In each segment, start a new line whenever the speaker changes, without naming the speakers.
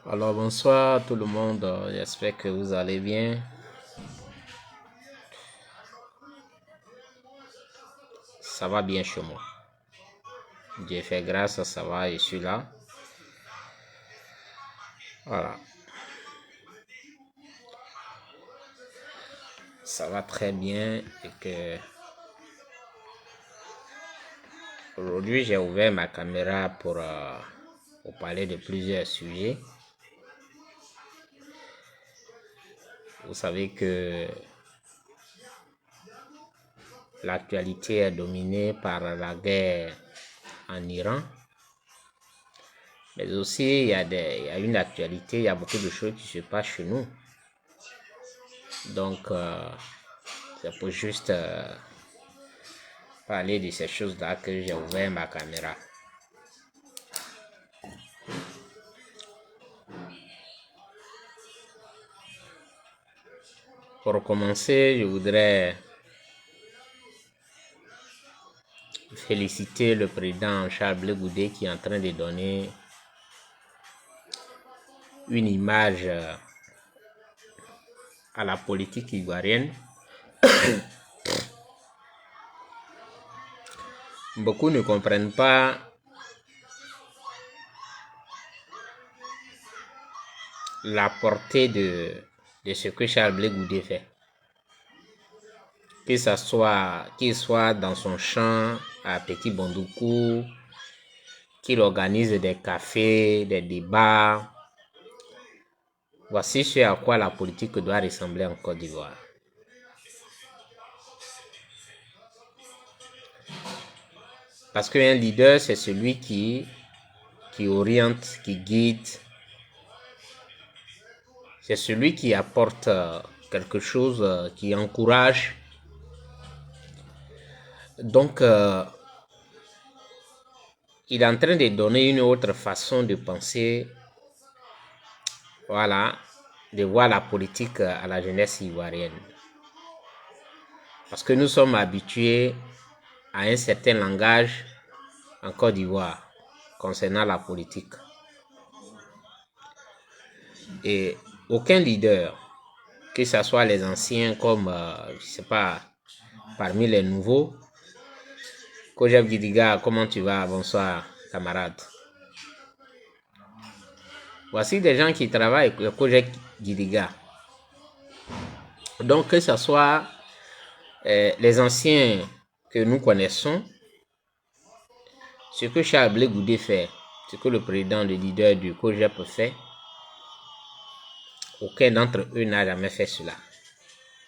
Alors bonsoir tout le monde, j'espère que vous allez bien. Ça va bien chez moi. Dieu fait grâce, ça va, je suis là. Voilà, ça va très bien et que aujourd'hui j'ai ouvert ma caméra pour parler de plusieurs sujets. Vous savez que l'actualité est dominée par la guerre en Iran. Mais aussi, il y a une actualité, il y a beaucoup de choses qui se passent chez nous. Donc, c'est pour juste parler de ces choses-là que j'ai ouvert ma caméra. Pour commencer, je voudrais féliciter le président Charles Blé Goudé qui est en train de donner une image à la politique ivoirienne. Beaucoup ne comprennent pas la portée de ce que Charles Blé Goudé fait. Qu'il soit dans son champ à Petit Bondoukou, qu'il organise des cafés, des débats. Voici ce à quoi la politique doit ressembler en Côte d'Ivoire. Parce qu'un leader, c'est celui qui oriente, qui guide. C'est celui qui apporte quelque chose, qui encourage. Donc, il est en train de donner une autre façon de penser, voilà, de voir la politique à la jeunesse ivoirienne. Parce que nous sommes habitués à un certain langage en Côte d'Ivoire concernant la politique. Et aucun leader, que ce soit les anciens comme, je sais pas, parmi les nouveaux, Kojab Gidiga, comment tu vas? Bonsoir, camarade. Voici des gens qui travaillent avec le Kojab Gidiga. Donc, que ce soit les anciens que nous connaissons, ce que Charles Blé Goudé fait, ce que le président, le leader du Kojab fait, aucun d'entre eux n'a jamais fait cela.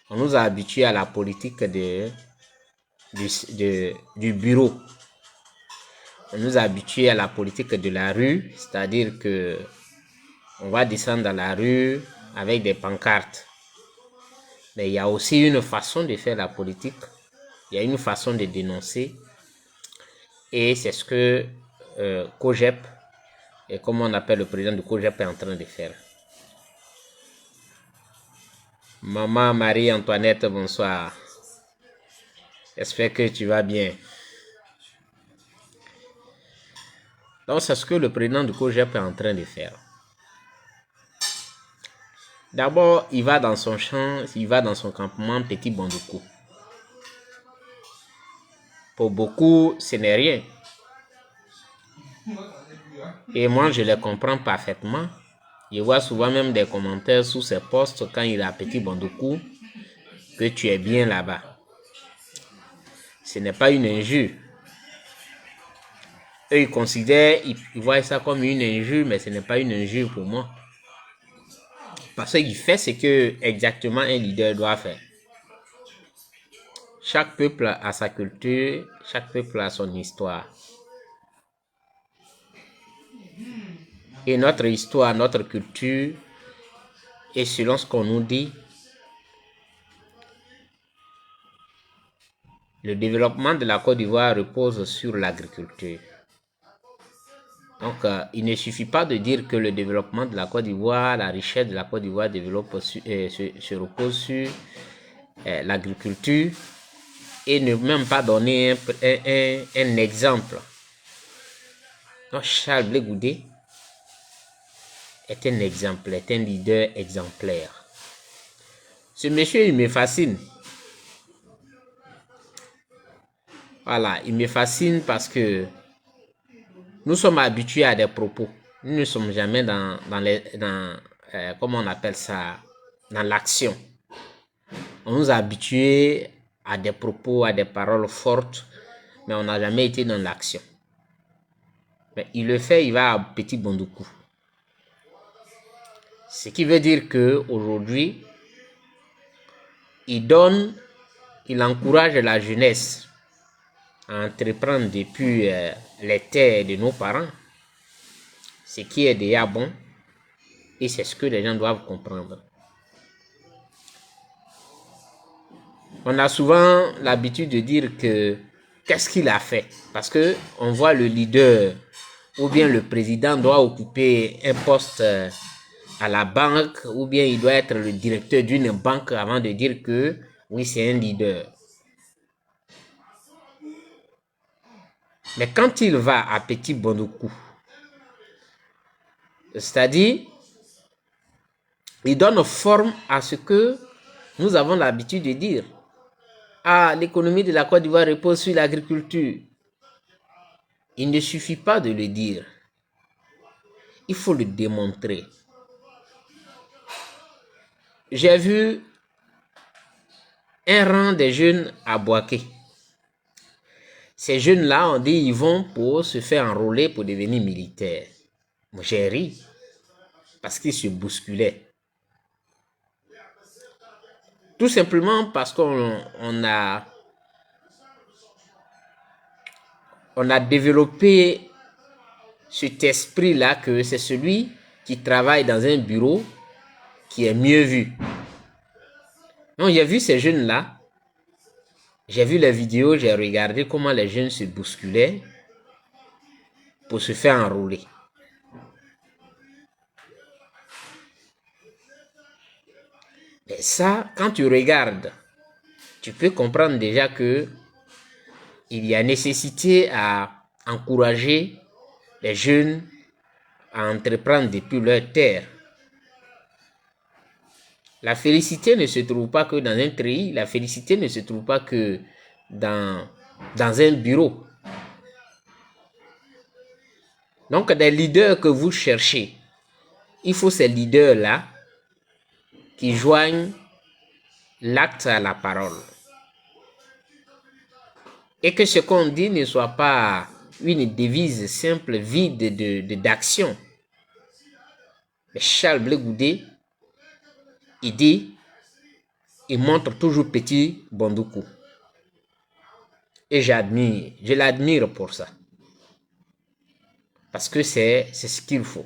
On nous a habitués à la politique du bureau. On nous a habitués à la politique de la rue, c'est-à-dire que on va descendre dans la rue avec des pancartes. Mais il y a aussi une façon de faire la politique. Il y a une façon de dénoncer. Et c'est ce que COGEP, et comme on appelle le président du COGEP, est en train de faire. Maman Marie-Antoinette, bonsoir. J'espère que tu vas bien. Donc, c'est ce que le président du COGEP est en train de faire. D'abord, il va dans son champ, il va dans son campement Petit Bondoukou. Pour beaucoup, ce n'est rien. Et moi, je les comprends parfaitement. Je vois souvent même des commentaires sous ses posts quand il est à Petit Bondoukou que tu es bien là-bas. Ce n'est pas une injure. Eux, ils considèrent, ils voient ça comme une injure, mais ce n'est pas une injure pour moi. Parce qu'il fait ce que exactement un leader doit faire. Chaque peuple a sa culture, chaque peuple a son histoire. Et notre histoire, notre culture, et selon ce qu'on nous dit, le développement de la Côte d'Ivoire repose sur l'agriculture. Donc, il ne suffit pas de dire que le développement de la Côte d'Ivoire, la richesse de la Côte d'Ivoire se repose sur l'agriculture et ne même pas donner un exemple. Donc, Charles Blé Goudé est un exemple, est un leader exemplaire. Ce monsieur, il me fascine. Voilà, il me fascine parce que nous sommes habitués à des propos. Nous ne sommes jamais comment on appelle ça, dans l'action. On nous a habitués à des propos, à des paroles fortes, mais on n'a jamais été dans l'action. Mais il le fait, il va à petit Bondoukou. Ce qui veut dire qu'aujourd'hui, il encourage la jeunesse à entreprendre depuis les terres de nos parents, ce qui est déjà bon, et c'est ce que les gens doivent comprendre. On a souvent l'habitude de dire que qu'est-ce qu'il a fait? Parce que on voit le leader ou bien le président doit occuper un poste à la banque ou bien il doit être le directeur d'une banque avant de dire que oui, c'est un leader. Mais quand il va à Petit Bondoukou, c'est-à-dire, il donne forme à ce que nous avons l'habitude de dire. Ah, l'économie de la Côte d'Ivoire repose sur l'agriculture. Il ne suffit pas de le dire. Il faut le démontrer. J'ai vu un rang des jeunes à Boaké. Ces jeunes-là, on dit, ils vont pour se faire enrôler pour devenir militaires. Moi, j'ai ri parce qu'ils se bousculaient. Tout simplement parce qu'on a développé cet esprit-là que c'est celui qui travaille dans un bureau qui est mieux vu. Donc, j'ai vu ces jeunes-là, j'ai vu les vidéos, j'ai regardé comment les jeunes se bousculaient pour se faire enrôler. Mais ça, quand tu regardes, tu peux comprendre déjà que il y a nécessité à encourager les jeunes à entreprendre depuis leur terre. La félicité ne se trouve pas que dans un treillis, la félicité ne se trouve pas que dans un bureau. Donc, des leaders que vous cherchez, il faut ces leaders-là qui joignent l'acte à la parole. Et que ce qu'on dit ne soit pas une devise simple, vide d'action. Mais Charles Blé Goudé, il dit, il montre toujours Petit Bondoukou. Et je l'admire pour ça. Parce que c'est ce qu'il faut.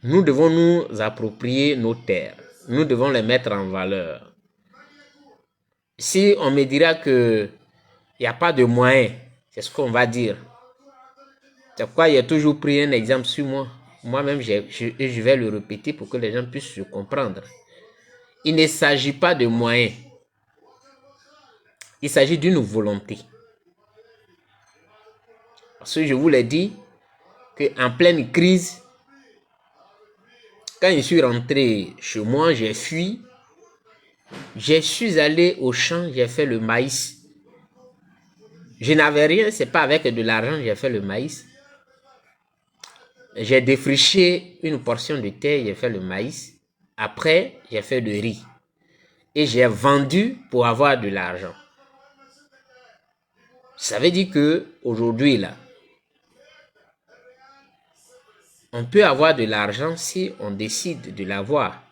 Nous devons nous approprier nos terres. Nous devons les mettre en valeur. Si on me dira qu'il n'y a pas de moyens, c'est ce qu'on va dire. C'est pourquoi il a toujours pris un exemple sur moi. Moi-même, je vais le répéter pour que les gens puissent se comprendre. Il ne s'agit pas de moyens. Il s'agit d'une volonté. Parce que je vous l'ai dit, qu'en pleine crise, quand je suis rentré chez moi, j'ai fui. Je suis allé au champ, j'ai fait le maïs. Je n'avais rien, c'est pas avec de l'argent, j'ai fait le maïs. J'ai défriché une portion de terre, j'ai fait le maïs. Après, j'ai fait le riz. Et j'ai vendu pour avoir de l'argent. Ça veut dire que aujourd'hui là, on peut avoir de l'argent si on décide de l'avoir.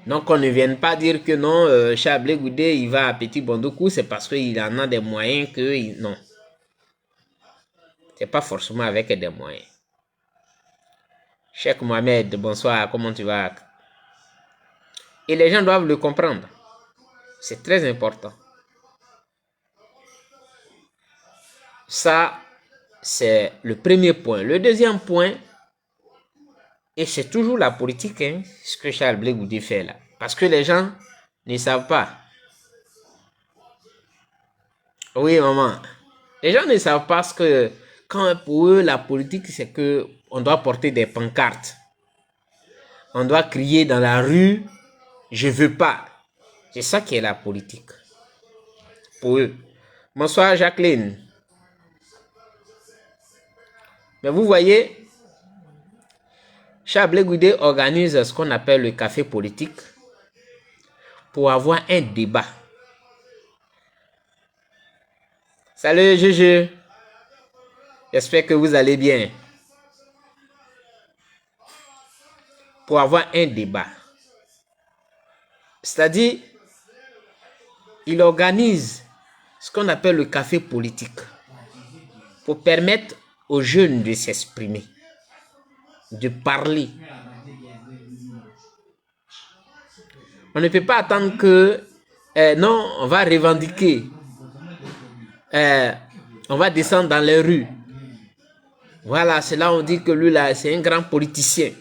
Donc, on ne vient pas dire que non, Charles Blé Goudé, il va à Petit Bondoukou, c'est parce qu'il en a des moyens que... Non. C'est pas forcément avec des moyens. Cheikh Mohamed, bonsoir, comment tu vas? Et les gens doivent le comprendre. C'est très important. Ça, c'est le premier point. Le deuxième point, et c'est toujours la politique, hein, ce que Charles Blé Goudé fait là. Parce que les gens ne savent pas. Oui, maman. Les gens ne savent pas ce que, quand pour eux, la politique, c'est que on doit porter des pancartes. On doit crier dans la rue, je veux pas. C'est ça qui est la politique. Pour eux. Bonsoir Jacqueline. Mais vous voyez, Chablé Goudé organise ce qu'on appelle le café politique pour avoir un débat. Salut Juju. J'espère que vous allez bien. Pour avoir un débat. C'est-à-dire, il organise ce qu'on appelle le café politique pour permettre aux jeunes de s'exprimer, de parler. On ne peut pas attendre que, non, on va revendiquer, on va descendre dans les rues. Voilà, c'est là on dit que lui là, c'est un grand politicien.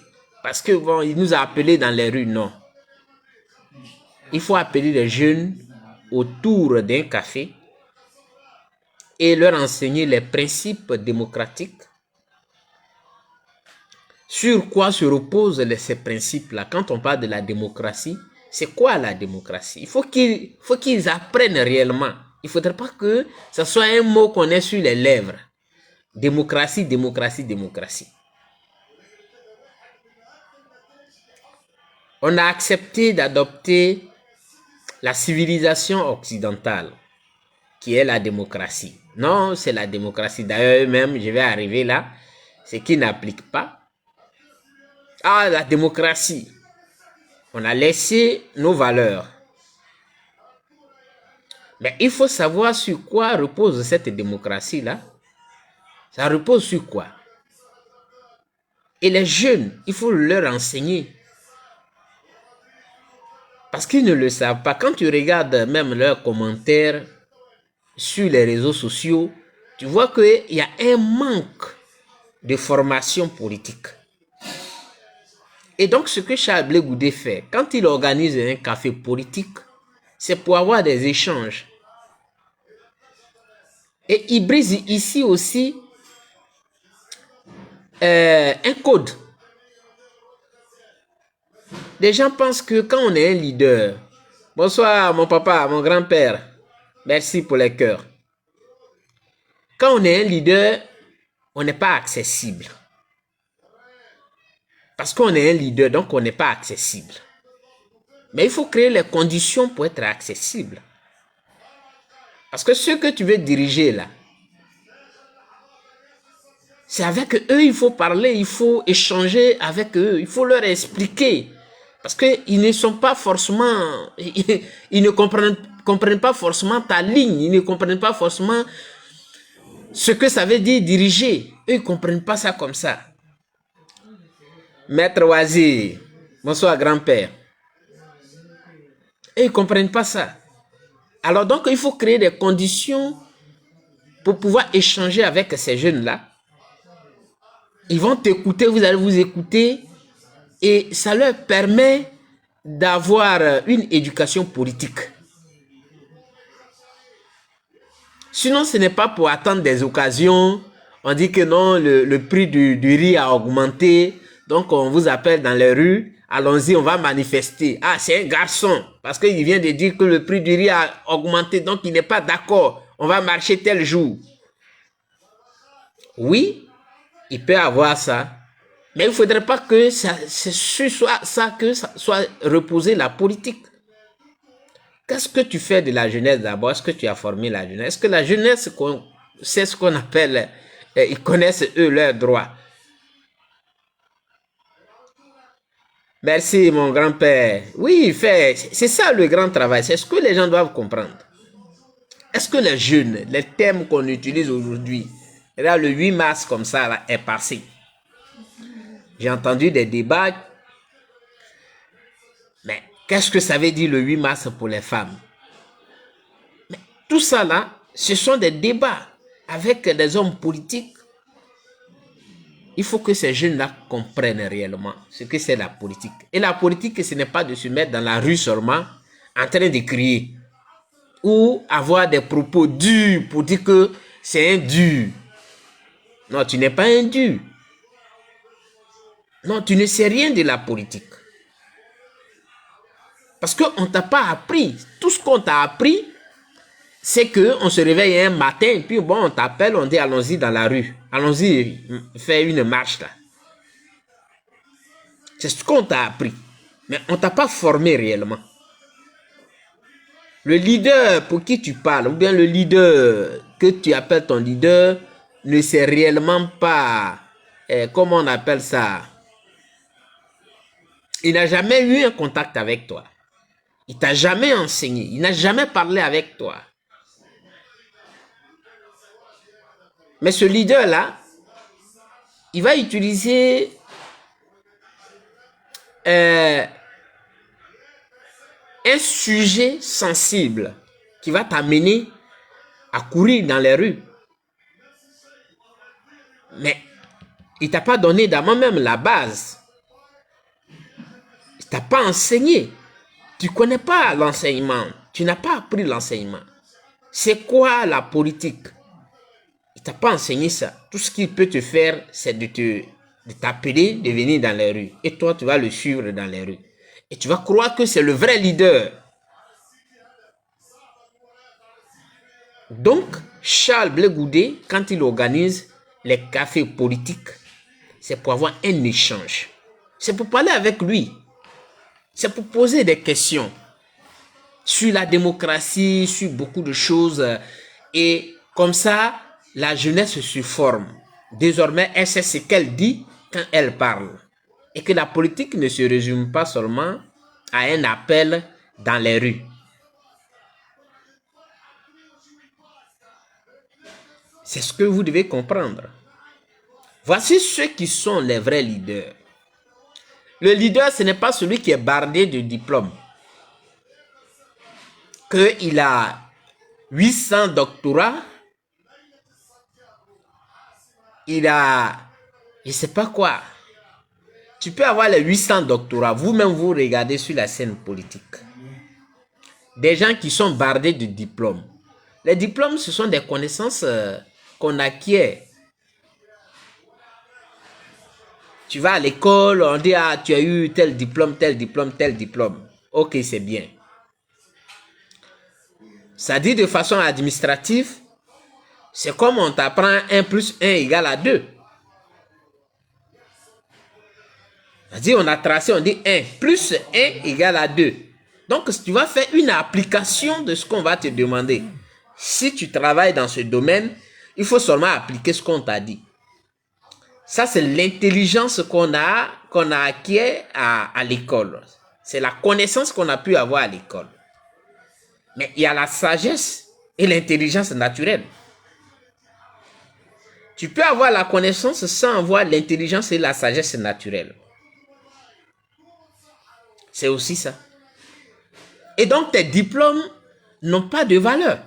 Parce que bon, il nous a appelés dans les rues, non. Il faut appeler les jeunes autour d'un café et leur enseigner les principes démocratiques. Sur quoi se reposent ces principes-là? Quand on parle de la démocratie, c'est quoi la démocratie? Il faut qu'ils apprennent réellement. Il ne faudrait pas que ce soit un mot qu'on ait sur les lèvres. Démocratie, démocratie, démocratie. On a accepté d'adopter la civilisation occidentale, qui est la démocratie. Non, c'est la démocratie. D'ailleurs, eux-mêmes, je vais arriver là, ce qui n'applique pas. Ah, la démocratie. On a laissé nos valeurs. Mais il faut savoir sur quoi repose cette démocratie-là. Ça repose sur quoi? Et les jeunes, il faut leur enseigner. Parce qu'ils ne le savent pas. Quand tu regardes même leurs commentaires sur les réseaux sociaux, tu vois qu'il y a un manque de formation politique. Et donc, ce que Chablé Goudé fait, quand il organise un café politique, c'est pour avoir des échanges. Et il brise ici aussi un code. Les gens pensent que quand on est un leader, bonsoir mon papa, mon grand-père, merci pour les cœurs. Quand on est un leader, on n'est pas accessible. Parce qu'on est un leader, donc on n'est pas accessible. Mais il faut créer les conditions pour être accessible. Parce que ceux que tu veux diriger là, c'est avec eux il faut parler, il faut échanger avec eux, il faut leur expliquer. Parce qu'ils ne sont pas forcément, ils ne comprennent pas forcément ta ligne, ils ne comprennent pas forcément ce que ça veut dire diriger. Eux, ils ne comprennent pas ça comme ça. Maître Oisir, bonsoir grand-père. Et ils ne comprennent pas ça. Alors donc, il faut créer des conditions pour pouvoir échanger avec ces jeunes-là. Ils vont t'écouter, vous allez vous écouter. Et ça leur permet d'avoir une éducation politique. Sinon, ce n'est pas pour attendre des occasions. On dit que non, le prix du riz a augmenté. Donc, on vous appelle dans les rues. Allons-y, on va manifester. Ah, c'est un garçon. Parce qu'il vient de dire que le prix du riz a augmenté. Donc, il n'est pas d'accord. On va marcher tel jour. Oui, il peut avoir ça. Mais il ne faudrait pas que ça soit reposé la politique. Qu'est-ce que tu fais de la jeunesse d'abord? Est-ce que tu as formé la jeunesse? Est-ce que la jeunesse c'est ce qu'on appelle, ils connaissent eux leurs droits? Merci mon grand-père. Oui, c'est ça le grand travail. C'est ce que les gens doivent comprendre. Est-ce que les jeunes, les thèmes qu'on utilise aujourd'hui, là le 8 mars comme ça là, est passé? J'ai entendu des débats. Mais qu'est-ce que ça veut dire le 8 mars pour les femmes? Mais tout ça là, ce sont des débats avec des hommes politiques. Il faut que ces jeunes-là comprennent réellement ce que c'est la politique. Et la politique, ce n'est pas de se mettre dans la rue seulement en train de crier ou avoir des propos durs pour dire que c'est un dur. Non, tu n'es pas un dur. Non, tu ne sais rien de la politique. Parce qu'on ne t'a pas appris. Tout ce qu'on t'a appris, c'est qu'on se réveille un matin, puis bon, on t'appelle, on dit allons-y dans la rue. Allons-y faire une marche là. C'est ce qu'on t'a appris. Mais on ne t'a pas formé réellement. Le leader pour qui tu parles, ou bien le leader que tu appelles ton leader, ne sait réellement pas, comment on appelle ça. Il n'a jamais eu un contact avec toi. Il t'a jamais enseigné. Il n'a jamais parlé avec toi. Mais ce leader-là, il va utiliser un sujet sensible qui va t'amener à courir dans les rues. Mais il ne t'a pas donné d'abord même la base. Il ne t'a pas enseigné. Tu ne connais pas l'enseignement. Tu n'as pas appris l'enseignement. C'est quoi la politique? Il ne t'a pas enseigné ça. Tout ce qu'il peut te faire, c'est de t'appeler, de venir dans les rues. Et toi, tu vas le suivre dans les rues. Et tu vas croire que c'est le vrai leader. Donc, Charles Blé Goudé, quand il organise les cafés politiques, c'est pour avoir un échange. C'est pour parler avec lui. C'est pour poser des questions sur la démocratie, sur beaucoup de choses. Et comme ça, la jeunesse se forme. Désormais, elle sait ce qu'elle dit quand elle parle. Et que la politique ne se résume pas seulement à un appel dans les rues. C'est ce que vous devez comprendre. Voici ceux qui sont les vrais leaders. Le leader, ce n'est pas celui qui est bardé de diplômes. Qu'il a 800 doctorats. Il a, je ne sais pas quoi. Tu peux avoir les 800 doctorats. Vous-même, vous regardez sur la scène politique. Des gens qui sont bardés de diplômes. Les diplômes, ce sont des connaissances qu'on acquiert. Tu vas à l'école, on dit, ah, tu as eu tel diplôme, tel diplôme, tel diplôme. Ok, c'est bien. Ça dit de façon administrative, c'est comme on t'apprend 1 plus 1 égale à 2. C'est-à-dire, on a tracé, on dit 1 plus 1 égale à 2. Donc, tu vas faire une application de ce qu'on va te demander. Si tu travailles dans ce domaine, il faut seulement appliquer ce qu'on t'a dit. Ça, c'est l'intelligence qu'on a acquis à l'école. C'est la connaissance qu'on a pu avoir à l'école. Mais il y a la sagesse et l'intelligence naturelle. Tu peux avoir la connaissance sans avoir l'intelligence et la sagesse naturelle. C'est aussi ça. Et donc, tes diplômes n'ont pas de valeur.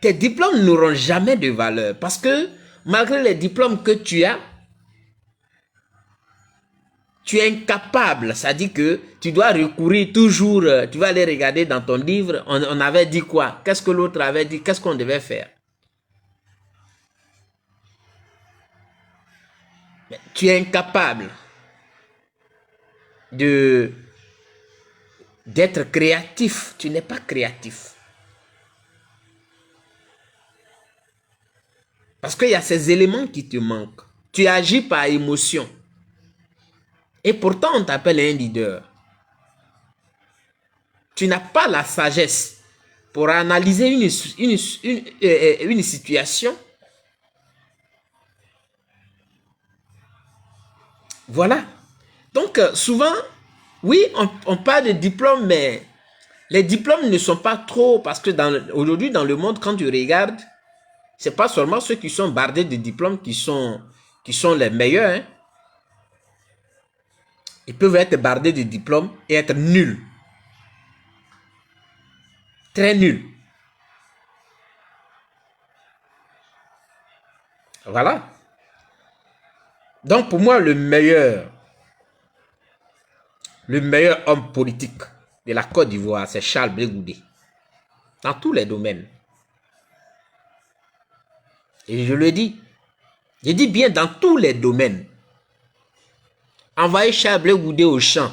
Tes diplômes n'auront jamais de valeur parce que malgré les diplômes que tu as, tu es incapable. Ça dit que tu dois recourir toujours, tu vas aller regarder dans ton livre, on avait dit quoi? Qu'est-ce que l'autre avait dit? Qu'est-ce qu'on devait faire? Mais tu es incapable d'être créatif. Tu n'es pas créatif. Parce qu'il y a ces éléments qui te manquent. Tu agis par émotion. Et pourtant, on t'appelle un leader. Tu n'as pas la sagesse pour analyser une situation. Voilà. Donc, souvent, oui, on parle de diplômes, mais les diplômes ne sont pas trop... Parce que aujourd'hui, dans le monde, quand tu regardes, ce n'est pas seulement ceux qui sont bardés de diplômes qui sont les meilleurs. Hein. Ils peuvent être bardés de diplômes et être nuls. Très nuls. Voilà. Donc, pour moi, le meilleur homme politique de la Côte d'Ivoire, c'est Charles Blé Goudé. Dans tous les domaines. Et je le dis. Je dis bien dans tous les domaines. Envoyez Chablé Goudé au champ.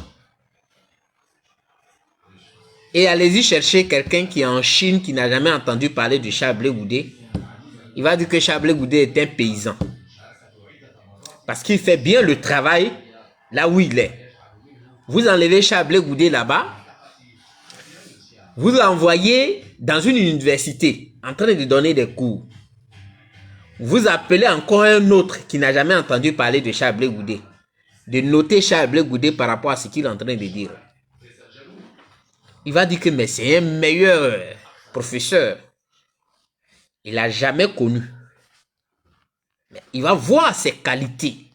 Et allez-y chercher quelqu'un qui est en Chine, qui n'a jamais entendu parler de Chablé Goudé. Il va dire que Chablé Goudé est un paysan. Parce qu'il fait bien le travail là où il est. Vous enlevez Chablé Goudé là-bas, vous l'envoyez dans une université en train de donner des cours. Vous appelez encore un autre qui n'a jamais entendu parler de Chablé Goudé, de noter Chablé Goudé par rapport à ce qu'il est en train de dire. Il va dire que mais c'est un meilleur professeur. Il n'a jamais connu. Mais il va voir ses qualités.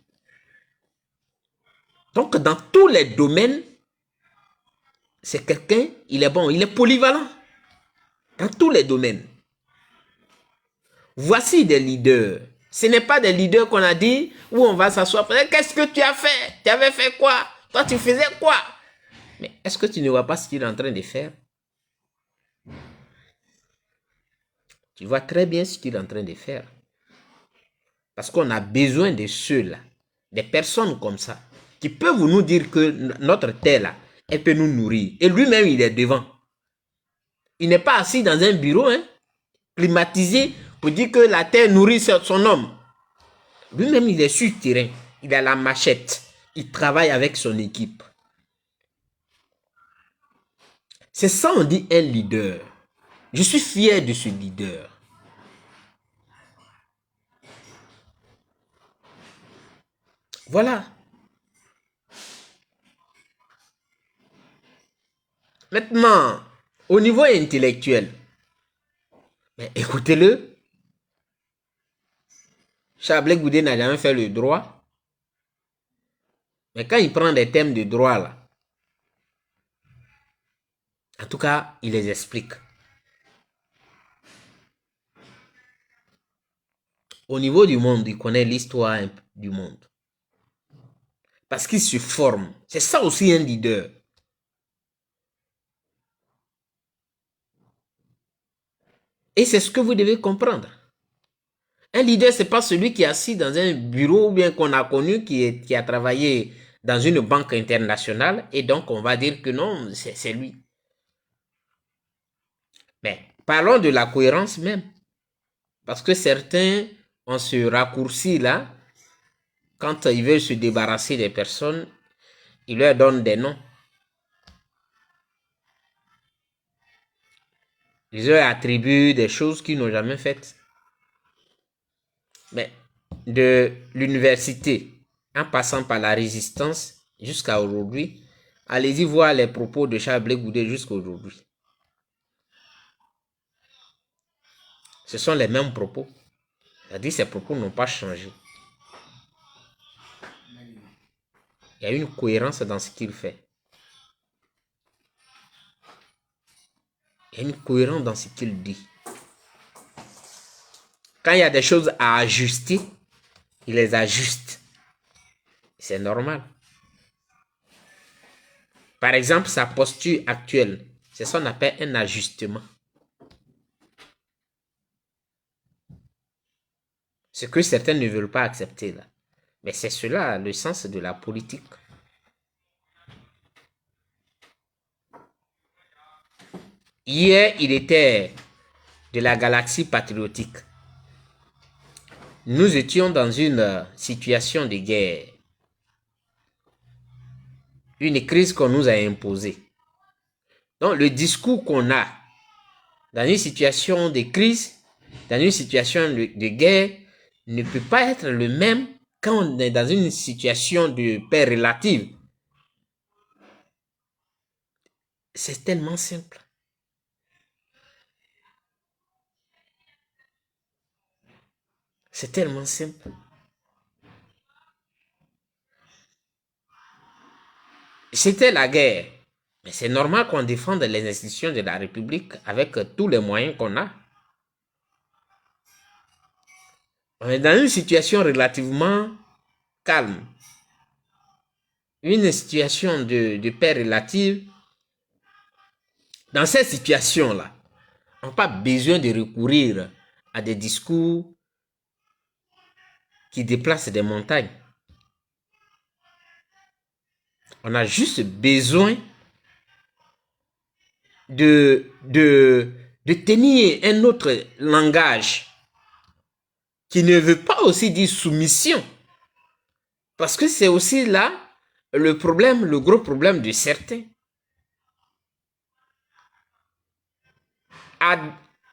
Donc dans tous les domaines, c'est quelqu'un, il est bon, il est polyvalent. Dans tous les domaines. Voici des leaders. Ce n'est pas des leaders qu'on a dit où on va s'asseoir. Qu'est-ce que tu as fait? Tu avais fait quoi? Toi, tu faisais quoi? Mais est-ce que tu ne vois pas ce qu'il est en train de faire? Tu vois très bien ce qu'il est en train de faire. Parce qu'on a besoin de ceux-là, des personnes comme ça, qui peuvent nous dire que notre terre, là, elle peut nous nourrir. Et lui-même, il est devant. Il n'est pas assis dans un bureau, climatisé, pour dire que la terre nourrit son homme. Lui-même, il est sur le terrain. Il a la machette. Il travaille avec son équipe. C'est ça, on dit un leader. Je suis fier de ce leader. Voilà. Maintenant, au niveau intellectuel, écoutez-le. Chablé Goudé n'a jamais fait le droit. Mais quand il prend des thèmes de droit, là, en tout cas, il les explique. Au niveau du monde, il connaît l'histoire du monde. Parce qu'il se forme. C'est ça aussi un leader. Et c'est ce que vous devez comprendre. Un leader, ce n'est pas celui qui est assis dans un bureau ou bien qu'on a connu, qui a travaillé dans une banque internationale et donc on va dire que non, c'est lui. Mais parlons de la cohérence même. Parce que certains ont ce raccourci là, quand ils veulent se débarrasser des personnes, ils leur donnent des noms. Ils leur attribuent des choses qu'ils n'ont jamais faites. Mais de l'université, en passant par la résistance jusqu'à aujourd'hui, allez-y voir les propos de Chablé Goudé jusqu'à aujourd'hui. Ce sont les mêmes propos. C'est-à-dire que ces propos n'ont pas changé. Il y a une cohérence dans ce qu'il fait. Il y a une cohérence dans ce qu'il dit. Quand il y a des choses à ajuster, il les ajuste. C'est normal. Par exemple, sa posture actuelle, c'est ce qu'on appelle un ajustement. Ce que certains ne veulent pas accepter là. Mais c'est cela le sens de la politique. Hier, il était de la galaxie patriotique. Nous étions dans une situation de guerre. Une crise qu'on nous a imposée. Donc, le discours qu'on a dans une situation de crise, dans une situation de guerre, ne peut pas être le même quand on est dans une situation de paix relative. C'est tellement simple. C'est tellement simple. C'était la guerre. Mais c'est normal qu'on défende les institutions de la République avec tous les moyens qu'on a. On est dans une situation relativement calme. Une situation de paix relative. Dans cette situation-là, on n'a pas besoin de recourir à des discours qui déplace des montagnes. On a juste besoin de tenir un autre langage qui ne veut pas aussi dire soumission. Parce que c'est aussi là le problème, le gros problème de certains.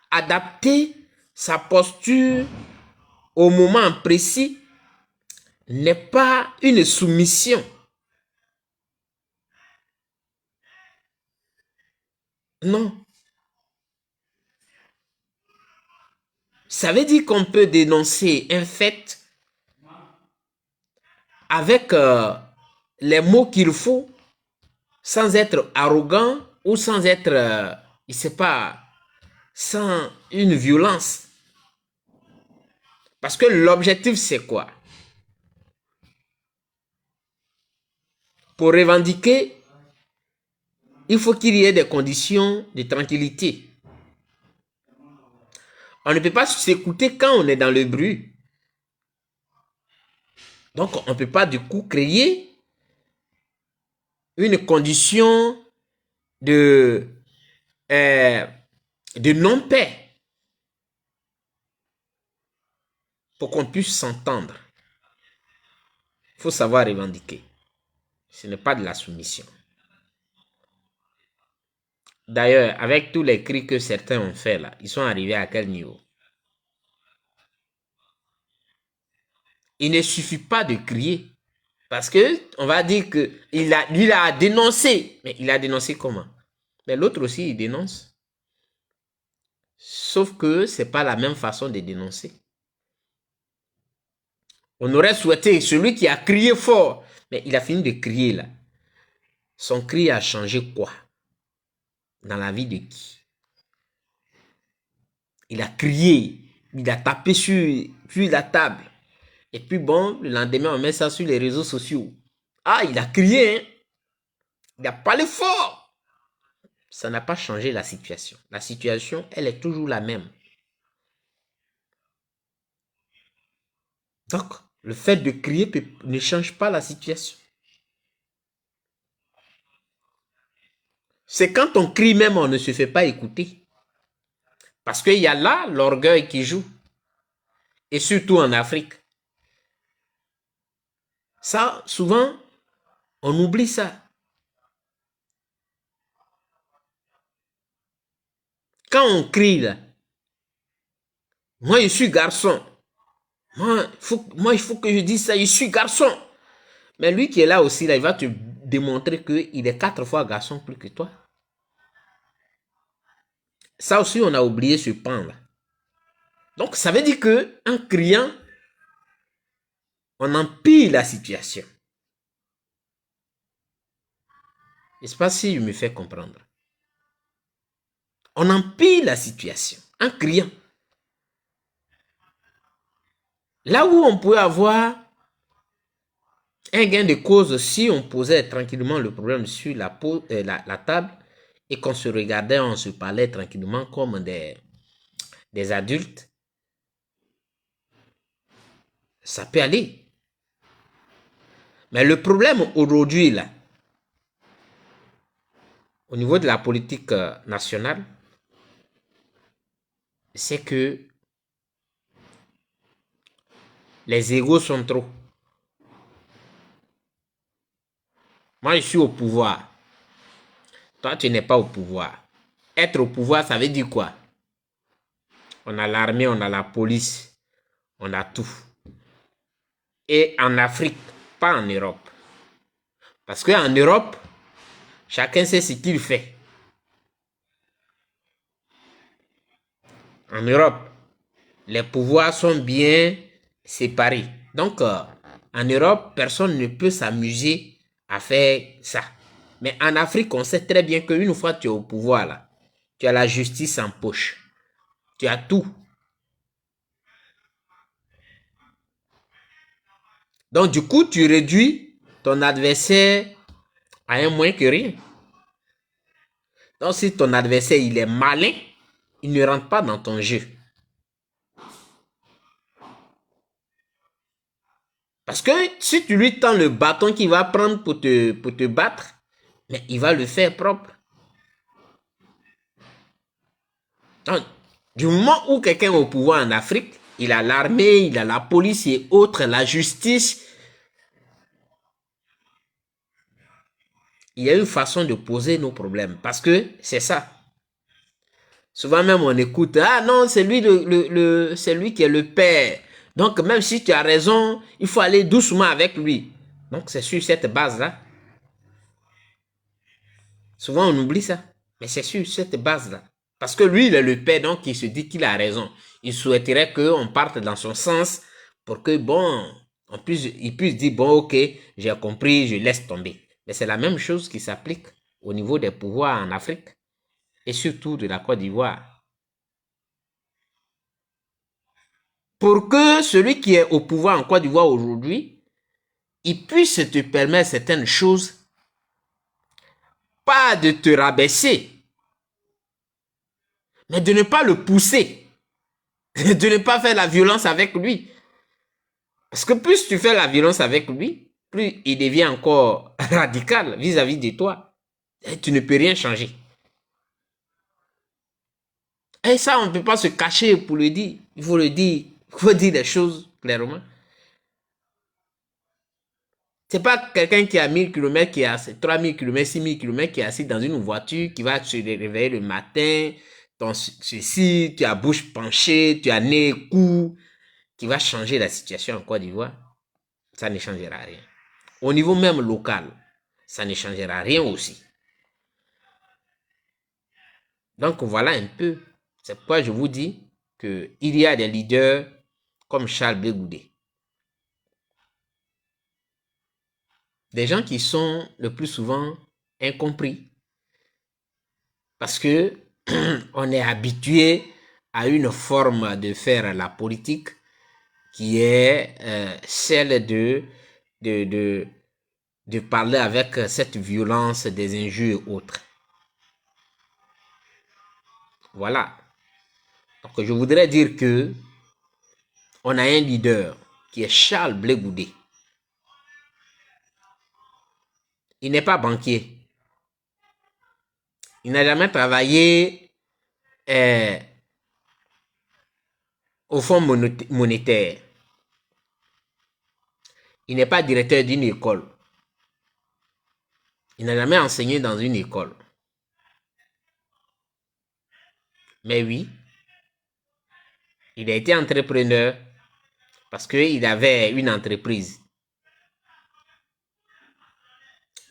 Adapter sa posture au moment précis n'est pas une soumission. Non. Ça veut dire qu'on peut dénoncer un fait avec les mots qu'il faut, sans être arrogant ou sans être, je ne sais pas, sans une violence. Parce que l'objectif, c'est quoi? Pour revendiquer, il faut qu'il y ait des conditions de tranquillité. On ne peut pas s'écouter quand on est dans le bruit. Donc, on ne peut pas du coup créer une condition de non-paix pour qu'on puisse s'entendre. Il faut savoir revendiquer. Ce n'est pas de la soumission. D'ailleurs, avec tous les cris que certains ont fait là, ils sont arrivés à quel niveau? Il ne suffit pas de crier. Parce que on va dire que lui a dénoncé. Mais il a dénoncé comment? Mais l'autre aussi, il dénonce. Sauf que ce n'est pas la même façon de dénoncer. On aurait souhaité celui qui a crié fort. Mais il a fini de crier là. Son cri a changé quoi? Dans la vie de qui? Il a crié. Il a tapé sur la table. Et puis bon, le lendemain, on met ça sur les réseaux sociaux. Ah, il a crié, hein? Il a parlé fort. Ça n'a pas changé la situation. La situation, elle est toujours la même. Donc, le fait de crier ne change pas la situation. C'est quand on crie même, on ne se fait pas écouter. Parce qu'il y a là l'orgueil qui joue. Et surtout en Afrique. Ça, souvent, on oublie ça. Quand on crie là, moi je suis garçon. Moi, il faut que je dise ça, je suis garçon. Mais lui qui est là aussi, là, il va te démontrer qu'il est 4 fois garçon plus que toi. Ça aussi, on a oublié ce pan là. Donc, ça veut dire qu'en criant, on empire la situation. Je ne sais pas si je me fais comprendre. On empire la situation en criant. Là où on pouvait avoir un gain de cause si on posait tranquillement le problème sur la table et qu'on se regardait, on se parlait tranquillement comme des adultes, ça peut aller. Mais le problème aujourd'hui, là, au niveau de la politique nationale, c'est que les égos sont trop. Moi, je suis au pouvoir. Toi, tu n'es pas au pouvoir. Être au pouvoir, ça veut dire quoi? On a l'armée, on a la police, on a tout. Et en Afrique, pas en Europe. Parce qu'en Europe, chacun sait ce qu'il fait. En Europe, les pouvoirs sont bien séparés. Donc, en Europe, personne ne peut s'amuser à faire ça. Mais en Afrique, on sait très bien qu'une fois que tu es au pouvoir, là, tu as la justice en poche. Tu as tout. Donc, du coup, tu réduis ton adversaire à un moins que rien. Donc, si ton adversaire, il est malin, il ne rentre pas dans ton jeu. Parce que si tu lui tends le bâton qu'il va prendre pour te battre, mais il va le faire propre. Donc, du moment où quelqu'un est au pouvoir en Afrique, il a l'armée, il a la police et autres, la justice. Il y a une façon de poser nos problèmes. Parce que c'est ça. Souvent même on écoute, ah non, c'est lui, c'est lui qui est le père. Donc même si tu as raison, il faut aller doucement avec lui. Donc c'est sur cette base-là. Souvent on oublie ça. Mais c'est sur cette base-là. Parce que lui, il est le père, donc il se dit qu'il a raison. Il souhaiterait qu'on parte dans son sens pour que, bon, il puisse dire, bon, ok, j'ai compris, je laisse tomber. Mais c'est la même chose qui s'applique au niveau des pouvoirs en Afrique et surtout de la Côte d'Ivoire. Pour que celui qui est au pouvoir en Côte d'Ivoire aujourd'hui, il puisse te permettre certaines choses, pas de te rabaisser, mais de ne pas le pousser, de ne pas faire la violence avec lui. Parce que plus tu fais la violence avec lui, plus il devient encore radical vis-à-vis de toi. Et tu ne peux rien changer. Et ça, on ne peut pas se cacher pour le dire. Il faut le dire. Il faut dire les choses clairement. C'est pas quelqu'un qui a 1000 km, qui a 3000 km, 6000 km, qui est assis dans une voiture, qui va se réveiller le matin, ceci, tu as bouche penchée, tu as nez, cou, qui va changer la situation en Côte d'Ivoire. Ça ne changera rien. Au niveau même local, ça ne changera rien aussi. Donc voilà un peu. C'est pourquoi je vous dis qu'il y a des leaders comme Charles Blé Goudé. Des gens qui sont le plus souvent incompris. Parce que on est habitué à une forme de faire la politique qui est celle de parler avec cette violence des injures et autres. Voilà. Donc je voudrais dire que on a un leader qui est Charles Blé Goudé. Il n'est pas banquier. Il n'a jamais travaillé au fonds monétaire. Il n'est pas directeur d'une école. Il n'a jamais enseigné dans une école. Mais oui, il a été entrepreneur parce qu'il avait une entreprise.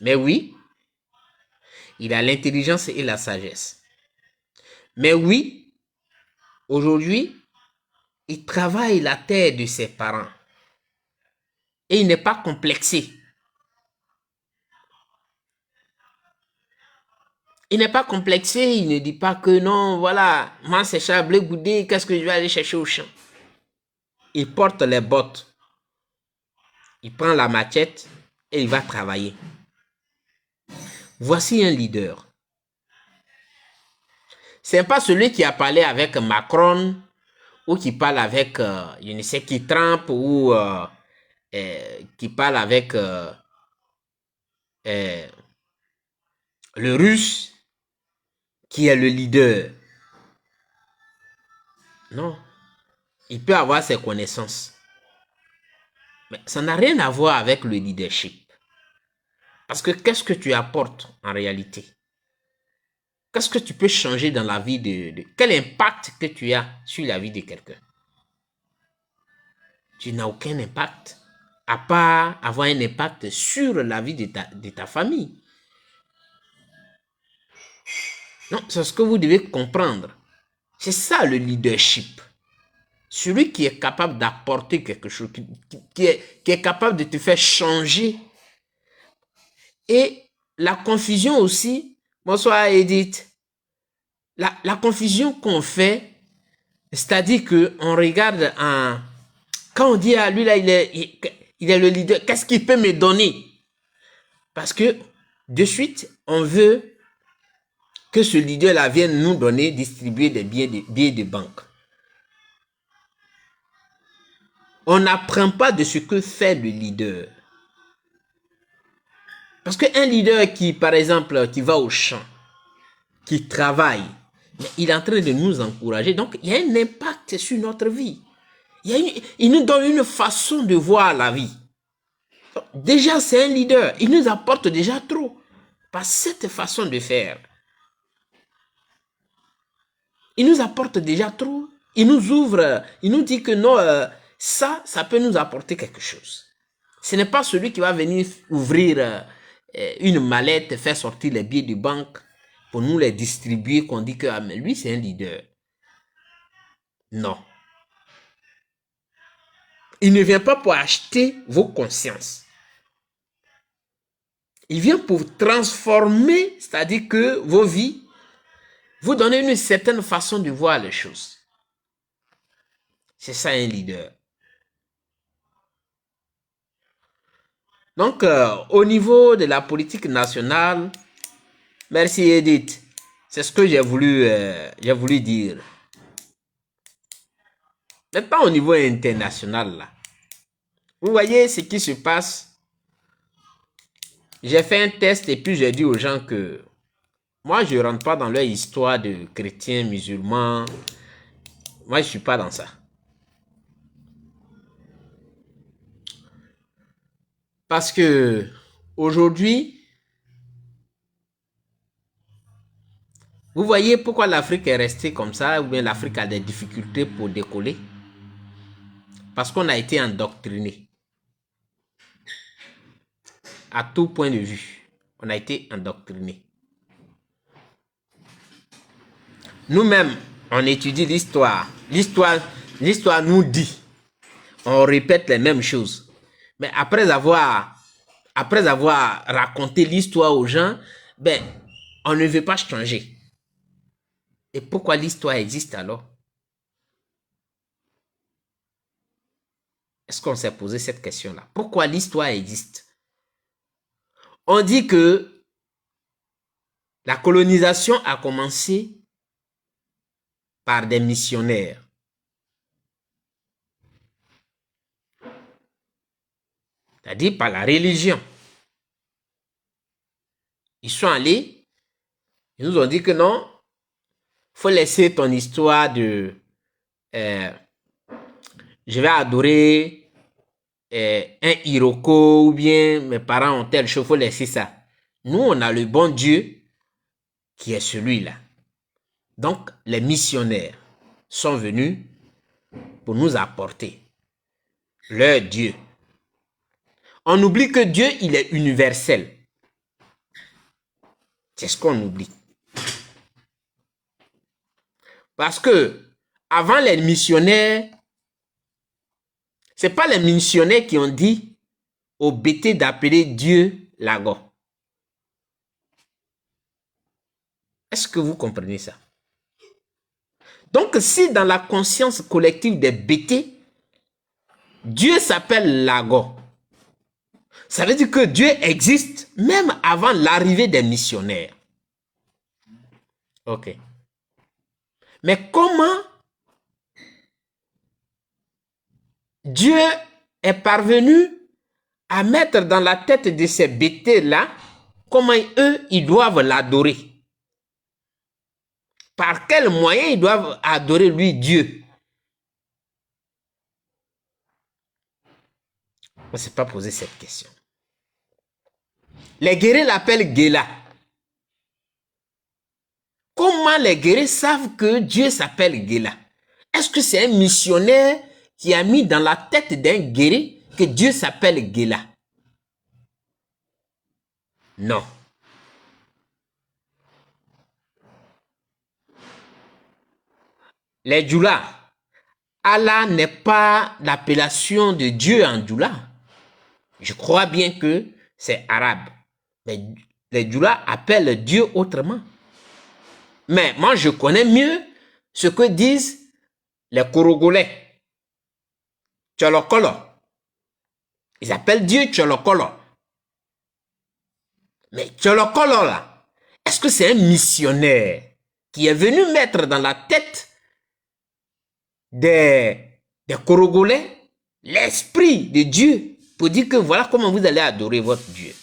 Mais oui, il a l'intelligence et la sagesse. Mais oui, aujourd'hui, il travaille la terre de ses parents. Et il n'est pas complexé. Il n'est pas complexé, il ne dit pas que non, voilà, moi c'est Charles Blé Goudé, qu'est-ce que je vais aller chercher au champ? Il porte les bottes, il prend la machette et il va travailler. Voici un leader. C'est pas celui qui a parlé avec Macron ou qui parle avec, je ne sais qui, Trump ou qui parle avec le Russe qui est le leader. Non. Il peut avoir ses connaissances. Mais ça n'a rien à voir avec le leadership. Parce que qu'est-ce que tu apportes en réalité? Qu'est-ce que tu peux changer dans la vie quel impact que tu as sur la vie de quelqu'un? Tu n'as aucun impact. À part avoir un impact sur la vie de ta famille. Non, c'est ce que vous devez comprendre. C'est ça le leadership. Celui qui est capable d'apporter quelque chose, qui est capable de te faire changer. Et la confusion aussi, bonsoir Edith, la confusion qu'on fait, c'est-à-dire qu'on regarde quand on dit à lui là, il est le leader, qu'est-ce qu'il peut me donner? Parce que de suite, on veut que ce leader-là vienne nous distribuer des billets de banque. On n'apprend pas de ce que fait le leader. Parce qu'un leader qui, par exemple, qui va au champ, qui travaille, mais il est en train de nous encourager. Donc, il y a un impact sur notre vie. Il nous donne une façon de voir la vie. Donc, déjà, c'est un leader. Il nous apporte déjà trop. Par cette façon de faire. Il nous apporte déjà trop. Il nous ouvre. Il nous dit que non, ça peut nous apporter quelque chose. Ce n'est pas celui qui va venir ouvrir une mallette, faire sortir les billets de banque pour nous les distribuer, qu'on dit que ah, mais lui, c'est un leader. Non. Il ne vient pas pour acheter vos consciences. Il vient pour transformer, c'est-à-dire que vos vies, vous donner une certaine façon de voir les choses. C'est ça un leader. Donc, au niveau de la politique nationale, merci Edith, c'est ce que j'ai voulu dire. Maintenant, au niveau international, là, vous voyez ce qui se passe. J'ai fait un test et puis j'ai dit aux gens que moi, je ne rentre pas dans leur histoire de chrétiens, musulmans. Moi, je ne suis pas dans ça. Parce que aujourd'hui, vous voyez pourquoi l'Afrique est restée comme ça, ou bien l'Afrique a des difficultés pour décoller. Parce qu'on a été endoctriné. À tout point de vue, on a été endoctriné. Nous-mêmes, on étudie l'histoire. L'histoire nous dit. On répète les mêmes choses. Mais après avoir raconté l'histoire aux gens, ben, on ne veut pas changer. Et pourquoi l'histoire existe alors? Est-ce qu'on s'est posé cette question-là? Pourquoi l'histoire existe? On dit que la colonisation a commencé par des missionnaires. C'est-à-dire par la religion. Ils sont allés, ils nous ont dit que non, il faut laisser ton histoire de je vais adorer un Iroko ou bien mes parents ont telle chose, il faut laisser ça. Nous, on a le bon Dieu qui est celui-là. Donc, les missionnaires sont venus pour nous apporter leur Dieu. On oublie que Dieu, il est universel. C'est ce qu'on oublie. Parce que, avant les missionnaires, ce n'est pas les missionnaires qui ont dit au bêté d'appeler Dieu Lago. Est-ce que vous comprenez ça? Donc, si dans la conscience collective des bêtés, Dieu s'appelle Lago, ça veut dire que Dieu existe même avant l'arrivée des missionnaires. Ok. Mais comment Dieu est parvenu à mettre dans la tête de ces bêtés-là comment eux, ils doivent l'adorer? Par quels moyens ils doivent adorer lui, Dieu? On ne s'est pas posé cette question. Les guerriers l'appellent Gela. Comment les guerriers savent que Dieu s'appelle Gela? Est-ce que c'est un missionnaire qui a mis dans la tête d'un guerrier que Dieu s'appelle Gela? Non. Les Djoula, Allah n'est pas l'appellation de Dieu en Djoula. Je crois bien que c'est arabe. Mais les Djoula appellent Dieu autrement. Mais moi, je connais mieux ce que disent les Korogolais. Tcholokolo. Ils appellent Dieu Tcholokolo. Mais Tcholokolo, là, est-ce que c'est un missionnaire qui est venu mettre dans la tête des Korogolais l'esprit de Dieu pour dire que voilà comment vous allez adorer votre Dieu.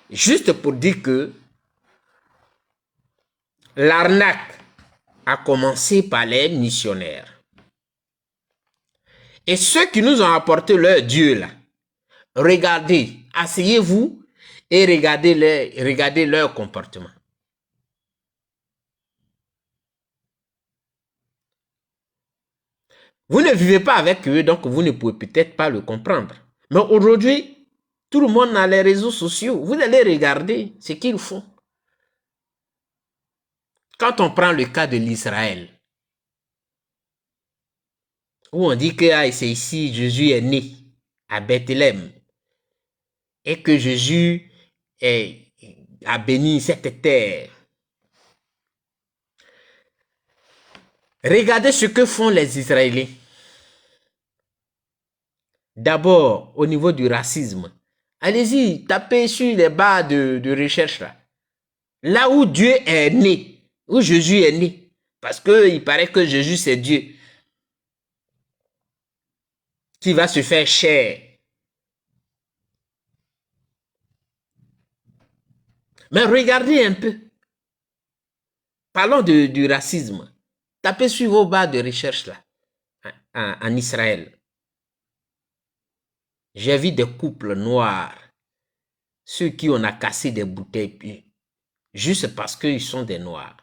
Juste pour dire que l'arnaque a commencé par les missionnaires. Et ceux qui nous ont apporté leur Dieu là, regardez, asseyez-vous et regardez leur comportement. Vous ne vivez pas avec eux, donc vous ne pouvez peut-être pas le comprendre. Mais aujourd'hui, tout le monde a les réseaux sociaux. Vous allez regarder ce qu'ils font. Quand on prend le cas de l'Israël, où on dit que c'est ici Jésus est né, à Bethléem, et que Jésus a béni cette terre. Regardez ce que font les Israéliens. D'abord, au niveau du racisme. Allez-y, tapez sur les barres de recherche là. Là où Dieu est né, où Jésus est né. Parce qu'il paraît que Jésus c'est Dieu. Qui va se faire chair. Mais regardez un peu. Parlons du racisme. Tapez sur vos barres de recherche là. En Israël. J'ai vu des couples noirs. Ceux qui on a cassé des bouteilles. Juste parce qu'ils sont des noirs.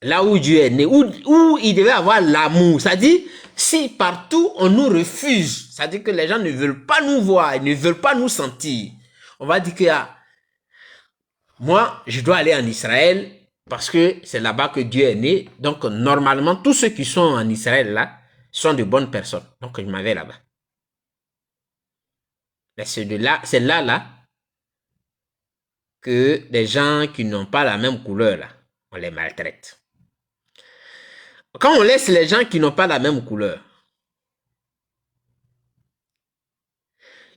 Là où Dieu est né, où il devait avoir l'amour. C'est-à-dire, si partout on nous refuse, c'est-à-dire que les gens ne veulent pas nous voir, ils ne veulent pas nous sentir, on va dire que moi, je dois aller en Israël parce que c'est là-bas que Dieu est né. Donc, normalement, tous ceux qui sont en Israël là sont de bonnes personnes. Donc, je m'en vais là-bas. Mais c'est là que des gens qui n'ont pas la même couleur là, on les maltraite. Quand on laisse les gens qui n'ont pas la même couleur,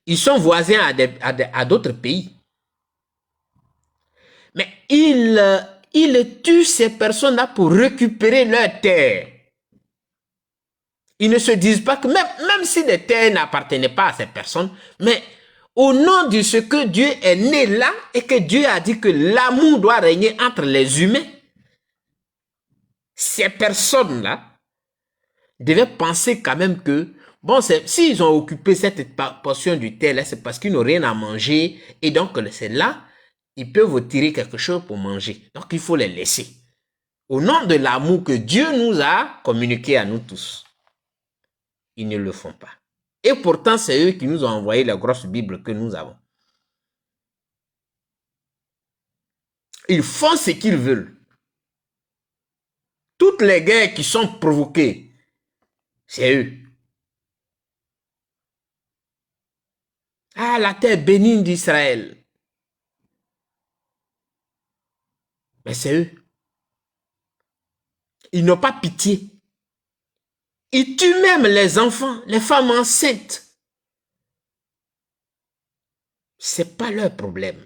ils sont voisins à d'autres pays. Mais ils tuent ces personnes-là pour récupérer leurs terres. Ils ne se disent pas que même si les terres n'appartenaient pas à ces personnes, mais au nom de ce que Dieu est né là et que Dieu a dit que l'amour doit régner entre les humains, ces personnes-là devaient penser quand même que, bon, s'ils ont occupé cette portion du terre-là, c'est parce qu'ils n'ont rien à manger et donc c'est là, ils peuvent tirer quelque chose pour manger. Donc il faut les laisser. Au nom de l'amour que Dieu nous a communiqué à nous tous. Ils ne le font pas. Et pourtant, c'est eux qui nous ont envoyé la grosse Bible que nous avons. Ils font ce qu'ils veulent. Toutes les guerres qui sont provoquées, c'est eux. Ah, la terre bénie d'Israël. Mais c'est eux. Ils n'ont pas pitié. Ils tuent même les enfants, les femmes enceintes. C'est pas leur problème.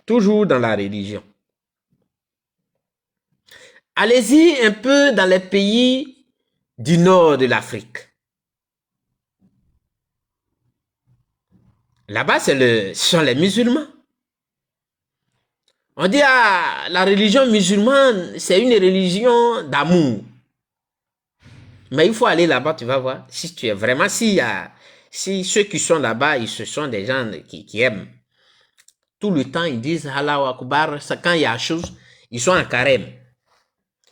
Toujours dans la religion. Allez-y un peu dans les pays du nord de l'Afrique. Là-bas, ce sont les musulmans. On dit, ah, la religion musulmane, c'est une religion d'amour. Mais il faut aller là-bas, tu vas voir. Si tu es vraiment, si ceux qui sont là-bas, ce sont des gens qui aiment. Tout le temps, ils disent Allahu Akbar. Quand il y a chose, ils sont en carême.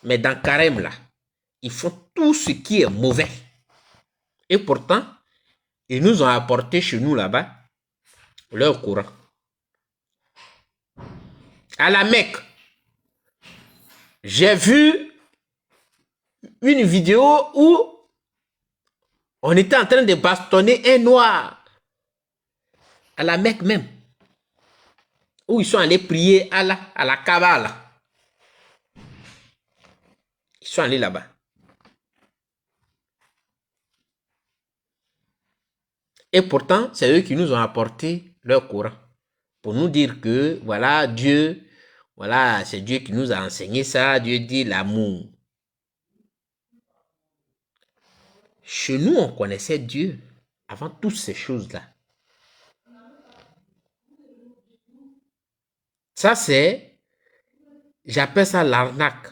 Mais dans carême, là, ils font tout ce qui est mauvais. Et pourtant, ils nous ont apporté chez nous là-bas leur Coran. À la Mecque, j'ai vu une vidéo où on était en train de bastonner un noir. À la Mecque même. Où ils sont allés prier à la Kaaba. Ils sont allés là-bas. Et pourtant, c'est eux qui nous ont apporté leur Coran. Pour nous dire que, voilà, Dieu, voilà, c'est Dieu qui nous a enseigné ça. Dieu dit l'amour. Chez nous, on connaissait Dieu avant toutes ces choses-là. Ça, j'appelle ça l'arnaque.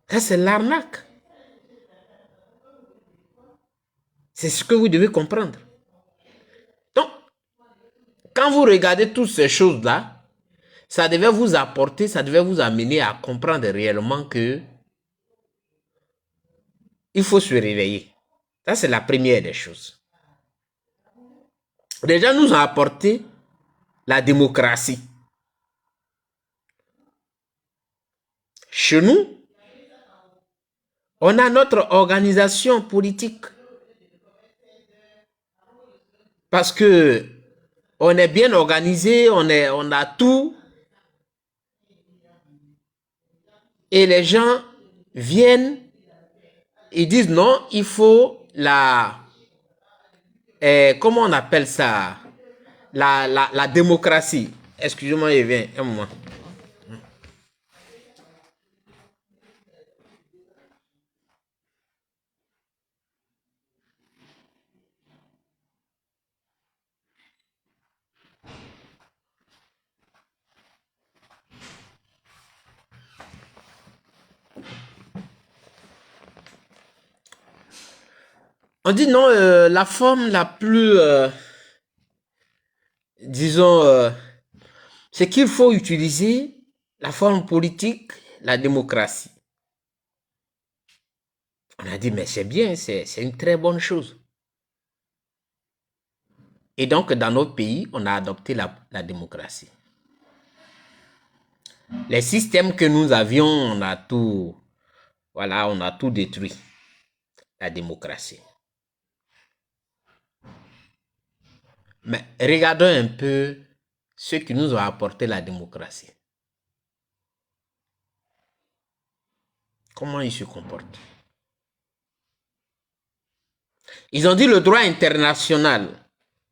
Ça, c'est l'arnaque. C'est ce que vous devez comprendre. Donc, quand vous regardez toutes ces choses-là, ça devait vous apporter, ça devait vous amener à comprendre réellement que il faut se réveiller. Ça, c'est la première des choses. Déjà, nous ont apporté la démocratie. Chez nous, on a notre organisation politique. Parce que on est bien organisé, on a tout. Et les gens viennent, ils disent non, il faut comment on appelle ça? La démocratie. Excusez-moi, il vient un moment. On dit non, la forme la plus, disons, c'est qu'il faut utiliser la forme politique, la démocratie. On a dit, mais c'est bien, c'est une très bonne chose. Et donc, dans notre pays, on a adopté la démocratie. Les systèmes que nous avions, on a tout, voilà, on a tout détruit. La démocratie. Mais regardons un peu ce qui nous a apporté la démocratie. Comment ils se comportent? Ils ont dit le droit international,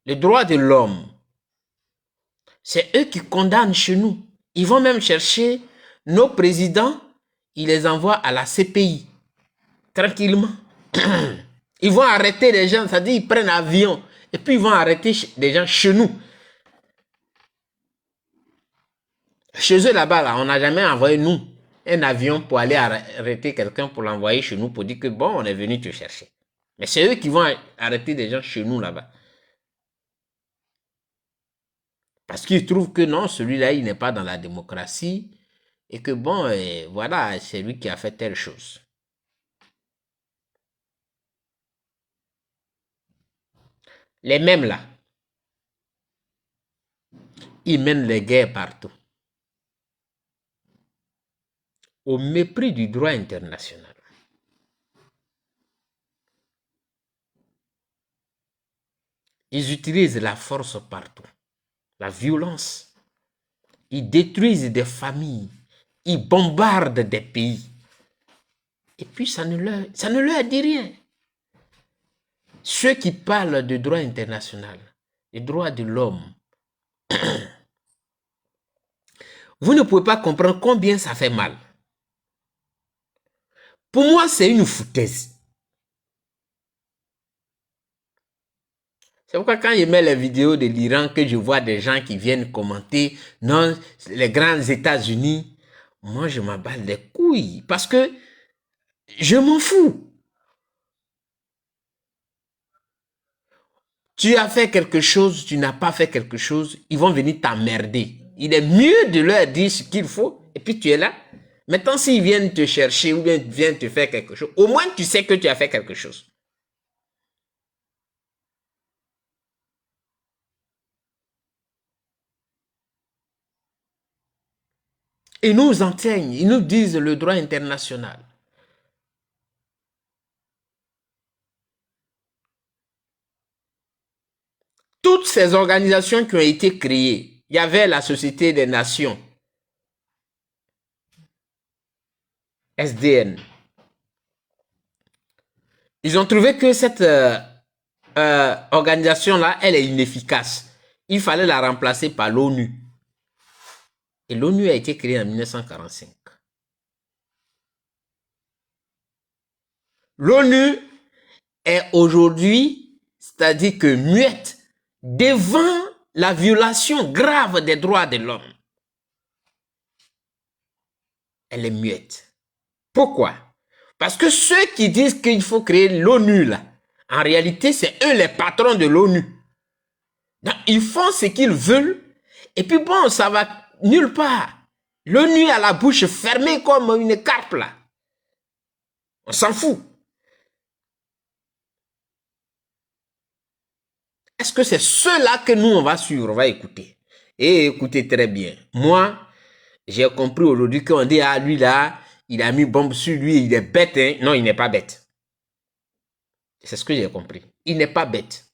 le droit de l'homme. C'est eux qui condamnent chez nous. Ils vont même chercher nos présidents, ils les envoient à la CPI, tranquillement. Ils vont arrêter les gens, c'est-à-dire ils prennent avion, et puis ils vont arrêter des gens chez nous. Chez eux là-bas, là, on n'a jamais envoyé nous un avion pour aller arrêter quelqu'un pour l'envoyer chez nous pour dire que bon, on est venu te chercher. Mais c'est eux qui vont arrêter des gens chez nous là-bas. Parce qu'ils trouvent que non, celui-là, il n'est pas dans la démocratie et que bon, voilà, c'est lui qui a fait telle chose. Les mêmes là, ils mènent les guerres partout. Au mépris du droit international. Ils utilisent la force partout, la violence. Ils détruisent des familles, ils bombardent des pays. Et puis ça ne leur dit rien. Ceux qui parlent de droit international, des droits de l'homme, vous ne pouvez pas comprendre combien ça fait mal. Pour moi, c'est une foutaise. C'est pourquoi quand je mets les vidéos de l'Iran, que je vois des gens qui viennent commenter, non, les grands États-Unis, moi je m'aballe les couilles parce que je m'en fous. Tu as fait quelque chose, tu n'as pas fait quelque chose, ils vont venir t'emmerder. Il est mieux de leur dire ce qu'il faut et puis tu es là. Maintenant, s'ils viennent te chercher ou bien viennent te faire quelque chose, au moins tu sais que tu as fait quelque chose. Ils nous enseignent, ils nous disent le droit international. Toutes ces organisations qui ont été créées, il y avait la Société des Nations, SDN. Ils ont trouvé que cette organisation-là, elle est inefficace. Il fallait la remplacer par l'ONU. Et l'ONU a été créée en 1945. L'ONU est aujourd'hui, c'est-à-dire que muette, devant la violation grave des droits de l'homme. Elle est muette. Pourquoi? Parce que ceux qui disent qu'il faut créer l'ONU, là, en réalité, c'est eux les patrons de l'ONU. Donc, ils font ce qu'ils veulent, et puis bon, ça va nulle part. L'ONU a la bouche fermée comme une carpe, là. On s'en fout. Est-ce que c'est ceux-là que nous, on va suivre, on va écouter? Et écoutez très bien. Moi, j'ai compris aujourd'hui qu'on dit, ah, lui là, il a mis bombe sur lui, il est bête. Hein? Non, il n'est pas bête. C'est ce que j'ai compris. Il n'est pas bête.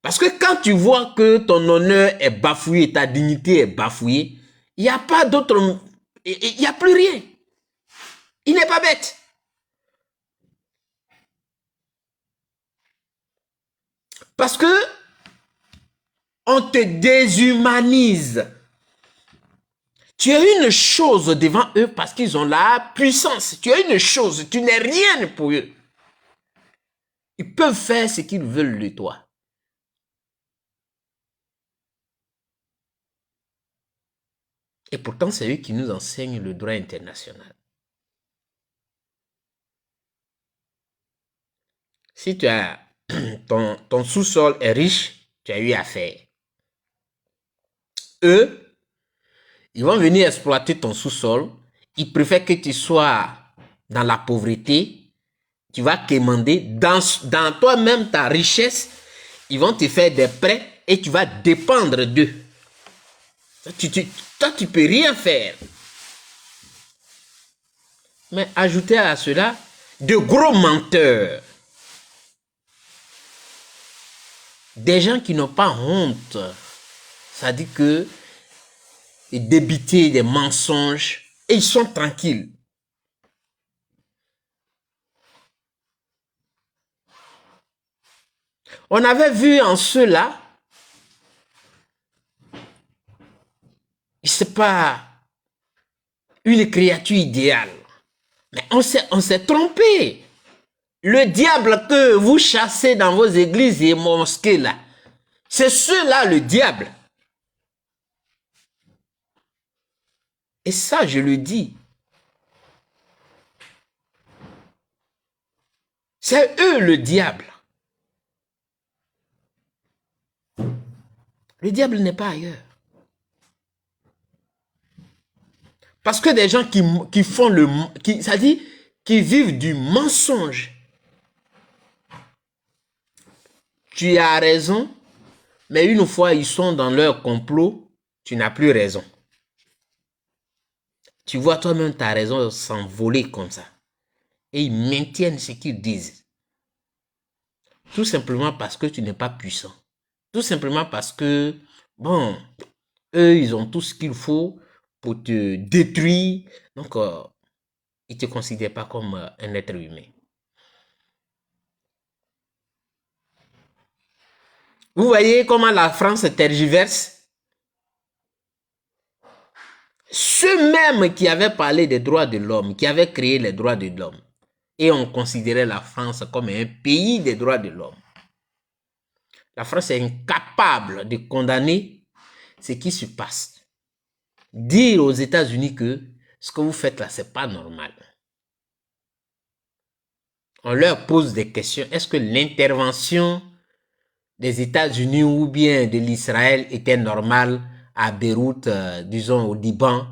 Parce que quand tu vois que ton honneur est bafoué, ta dignité est bafouée, il n'y a pas d'autre... Il n'y a plus rien. Il n'est pas bête. Parce que on te déshumanise. Tu as une chose devant eux parce qu'ils ont la puissance. Tu as une chose, tu n'es rien pour eux. Ils peuvent faire ce qu'ils veulent de toi. Et pourtant, c'est eux qui nous enseignent le droit international. Si tu as ton sous-sol est riche, tu as eu affaire. Eux, ils vont venir exploiter ton sous-sol. Ils préfèrent que tu sois dans la pauvreté. Tu vas quémander dans toi-même ta richesse. Ils vont te faire des prêts et tu vas dépendre d'eux. Toi, tu peux rien faire. Mais ajoutez à cela de gros menteurs. Des gens qui n'ont pas honte. Ça dit que débiter des mensonges et ils sont tranquilles. On avait vu en ceux-là, c'est pas une créature idéale. Mais on s'est trompé. Le diable que vous chassez dans vos églises et mosquées là, c'est ceux-là le diable. Et ça, je le dis. C'est eux le diable. Le diable n'est pas ailleurs. Parce que des gens qui font le... c'est-à-dire qui vivent du mensonge. Tu as raison, mais une fois ils sont dans leur complot, tu n'as plus raison. Tu vois toi-même ta raison s'envoler comme ça. Et ils maintiennent ce qu'ils disent. Tout simplement parce que tu n'es pas puissant. Tout simplement parce que, bon, eux, ils ont tout ce qu'il faut pour te détruire. Donc, ils ne te considèrent pas comme un être humain. Vous voyez comment la France tergiverse? Ceux-mêmes qui avaient parlé des droits de l'homme, qui avaient créé les droits de l'homme, et on considérait la France comme un pays des droits de l'homme. La France est incapable de condamner ce qui se passe. Dire aux États-Unis que ce que vous faites là, c'est pas normal. On leur pose des questions. Est-ce que l'intervention des États-Unis ou bien de l'Israël était normale à Beyrouth, disons au Liban?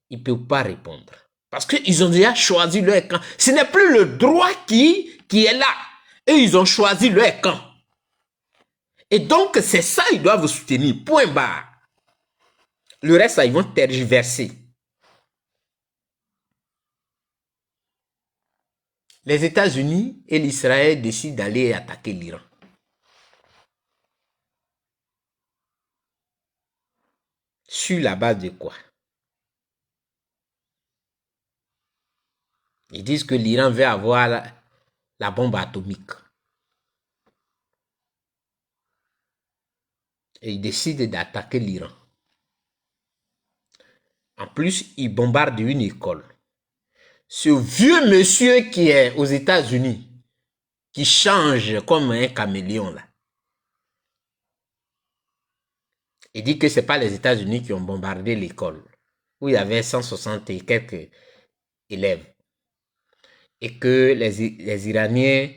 Ils ne peuvent pas répondre. Parce qu'ils ont déjà choisi leur camp. Ce n'est plus le droit qui est là. Et ils ont choisi leur camp. Et donc, c'est ça ils doivent soutenir. Point barre. Le reste, ils vont tergiverser. Les États-Unis et l'Israël décident d'aller attaquer l'Iran. Sur la base de quoi? Ils disent que l'Iran veut avoir la bombe atomique. Et ils décident d'attaquer l'Iran. En plus, ils bombardent une école. Ce vieux monsieur qui est aux États-Unis, qui change comme un caméléon là, il dit que ce n'est pas les États-Unis qui ont bombardé l'école, où il y avait 160 et quelques élèves. Et que les Iraniens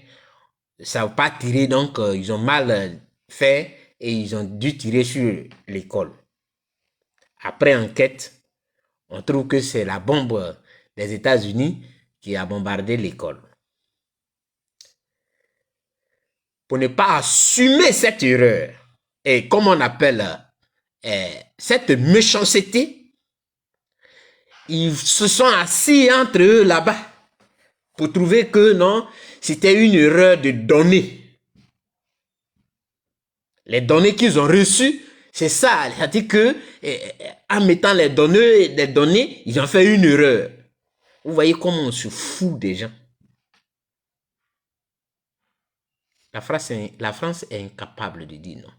ne savent pas tirer, donc ils ont mal fait et ils ont dû tirer sur l'école. Après enquête, on trouve que c'est la bombe des États-Unis qui a bombardé l'école. Pour ne pas assumer cette erreur, et comme on appelle cette méchanceté, ils se sont assis entre eux là-bas pour trouver que non, c'était une erreur de données. Les données qu'ils ont reçues, c'est ça. C'est-à-dire que en mettant les données, ils ont fait une erreur. Vous voyez comment on se fout des gens. La France est incapable de dire non.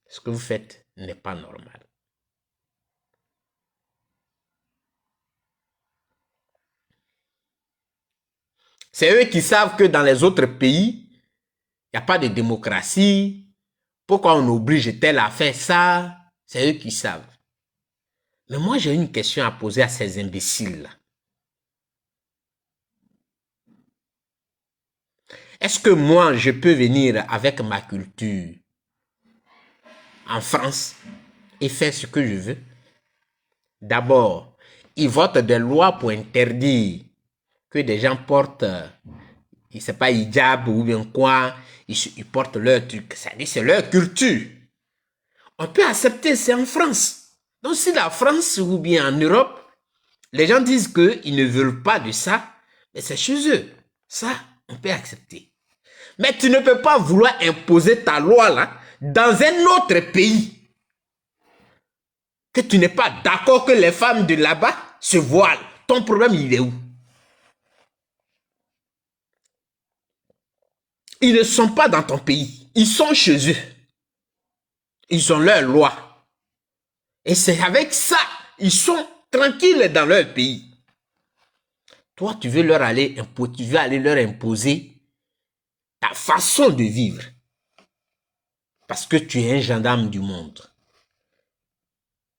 Ce que vous faites n'est pas normal. C'est eux qui savent que dans les autres pays, il n'y a pas de démocratie. Pourquoi on oblige tel à faire ça? C'est eux qui savent. Mais moi, j'ai une question à poser à ces imbéciles-là. Est-ce que moi, je peux venir avec ma culture en France et faire ce que je veux? D'abord, ils votent des lois pour interdire que des gens portent, je ne sais pas, hijab ou bien quoi, ils portent leur truc. C'est leur culture. On peut accepter, c'est en France. Donc si la France ou bien en Europe, les gens disent qu'ils ne veulent pas de ça, mais c'est chez eux. Ça, on peut accepter. Mais tu ne peux pas vouloir imposer ta loi là dans un autre pays. Que tu n'es pas d'accord que les femmes de là-bas se voilent. Ton problème, il est où? Ils ne sont pas dans ton pays. Ils sont chez eux. Ils ont leur loi. Et c'est avec ça, ils sont tranquilles dans leur pays. Toi, tu veux aller leur imposer ta façon de vivre. Parce que tu es un gendarme du monde.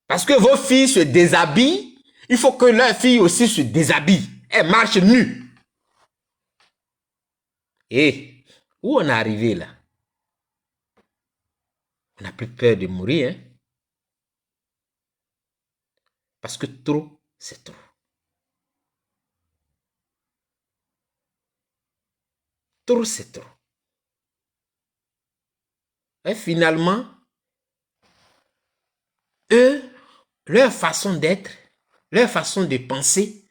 Parce que vos filles se déshabillent, il faut que leurs filles aussi se déshabillent. Elles marchent nues. Et où on est arrivé là? On n'a plus peur de mourir. Hein? Parce que trop, c'est trop. Trop, c'est trop. Et finalement, eux, leur façon d'être, leur façon de penser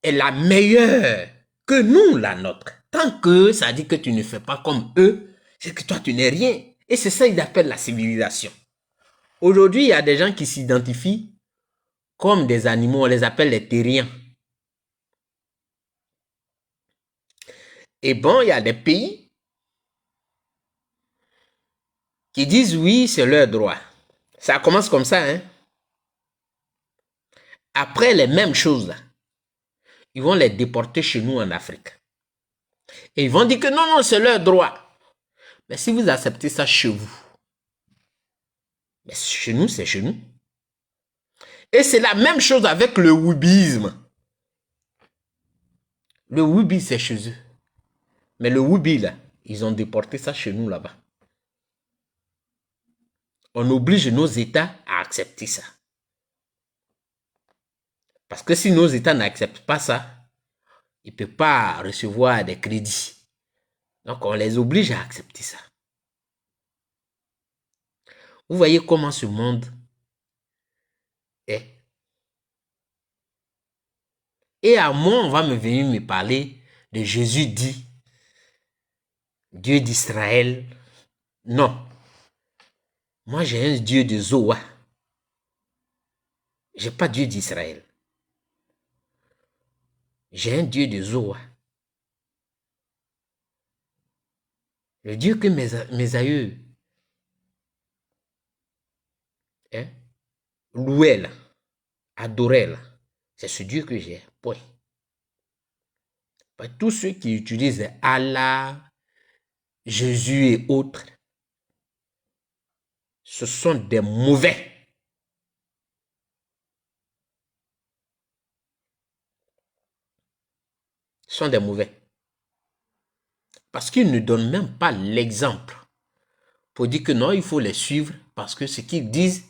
est la meilleure que nous, la nôtre. Tant que ça dit que tu ne fais pas comme eux, c'est que toi, tu n'es rien. Et c'est ça qu'ils appellent la civilisation. Aujourd'hui, il y a des gens qui s'identifient comme des animaux, on les appelle les terriens. Et bon, il y a des pays qui disent oui, c'est leur droit. Ça commence comme ça, hein. Après, les mêmes choses, là, ils vont les déporter chez nous en Afrique. Et ils vont dire que non, non, c'est leur droit. Mais si vous acceptez ça chez vous, mais chez nous, c'est chez nous. Et c'est la même chose avec le wubisme. Le wubi, c'est chez eux. Mais le wubi, là, ils ont déporté ça chez nous, là-bas. On oblige nos États à accepter ça. Parce que si nos États n'acceptent pas ça, ils ne peuvent pas recevoir des crédits. Donc, on les oblige à accepter ça. Vous voyez comment ce monde est. Et à moi, on va me venir me parler de Jésus dit, Dieu d'Israël. Non. Moi, j'ai un Dieu de Zoa. Je n'ai pas Dieu d'Israël. J'ai un Dieu de Zoa. Le Dieu que mes aïeux louaient, adoraient, C'est ce Dieu que j'ai. Point. Tous ceux qui utilisent Allah, Jésus et autres, ce sont des mauvais. Ce sont des mauvais. Parce qu'ils ne donnent même pas l'exemple pour dire que non, il faut les suivre parce que ce qu'ils disent,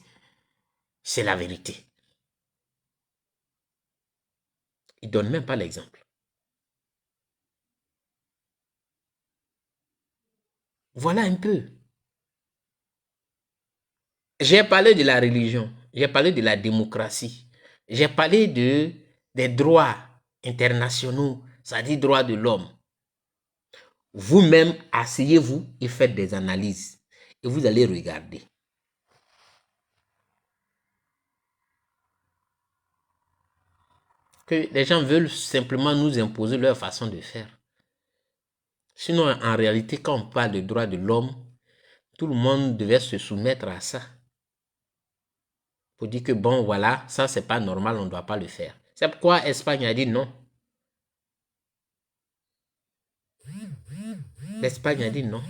c'est la vérité. Ils ne donnent même pas l'exemple. Voilà un peu. J'ai parlé de la religion, j'ai parlé de la démocratie, j'ai parlé des droits internationaux, c'est-à-dire droits de l'homme. Vous-même, asseyez-vous et faites des analyses. Et vous allez regarder. Que les gens veulent simplement nous imposer leur façon de faire. Sinon, en réalité, quand on parle de droits de l'homme, tout le monde devait se soumettre à ça. Pour dire que bon, voilà, ça c'est pas normal, on ne doit pas le faire. C'est pourquoi l'Espagne a dit non. L'Espagne a dit non.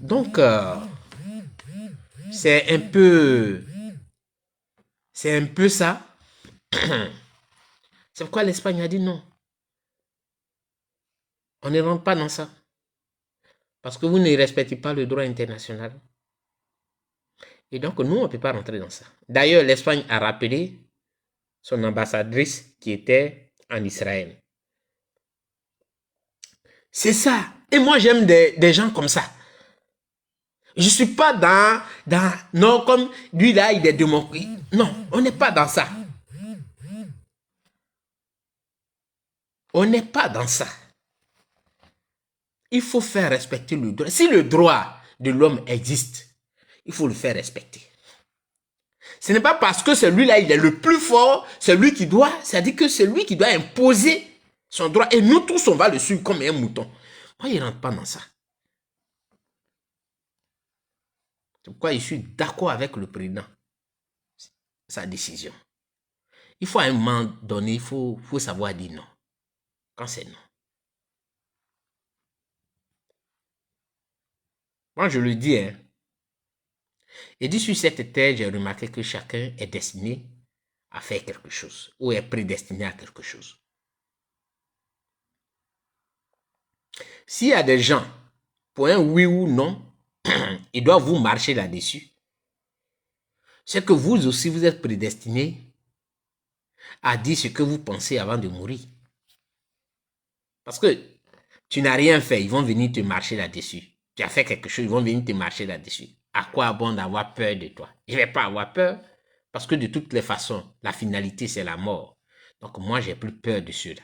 Donc, c'est un peu ça. C'est pourquoi l'Espagne a dit non. On ne rentre pas dans ça. Parce que vous ne respectez pas le droit international. Et donc, nous, on ne peut pas rentrer dans ça. D'ailleurs, l'Espagne a rappelé son ambassadrice qui était en Israël. C'est ça. Et moi, j'aime des gens comme ça. Je ne suis pas non, comme lui là, il est de mon pays. Non, on n'est pas dans ça. On n'est pas dans ça. Il faut faire respecter le droit. Si le droit de l'homme existe, il faut le faire respecter. Ce n'est pas parce que celui-là, il est le plus fort, c'est lui qui doit, c'est-à-dire que c'est lui qui doit imposer son droit. Et nous tous, on va le suivre comme un mouton. Moi, il ne rentre pas dans ça. C'est pourquoi je suis d'accord avec le président. Sa décision. Il faut à un moment donné, il faut savoir dire non. Quand c'est non. Moi, je le dis, hein. Et dit sur cette terre, j'ai remarqué que chacun est destiné à faire quelque chose ou est prédestiné à quelque chose. S'il y a des gens, pour un oui ou non, ils doivent vous marcher là-dessus. C'est que vous aussi, vous êtes prédestiné à dire ce que vous pensez avant de mourir. Parce que tu n'as rien fait, ils vont venir te marcher là-dessus. Tu as fait quelque chose, ils vont venir te marcher là-dessus. À quoi bon d'avoir peur de toi? Je ne vais pas avoir peur parce que de toutes les façons, la finalité, c'est la mort. Donc moi, j'ai plus peur de ceux-là.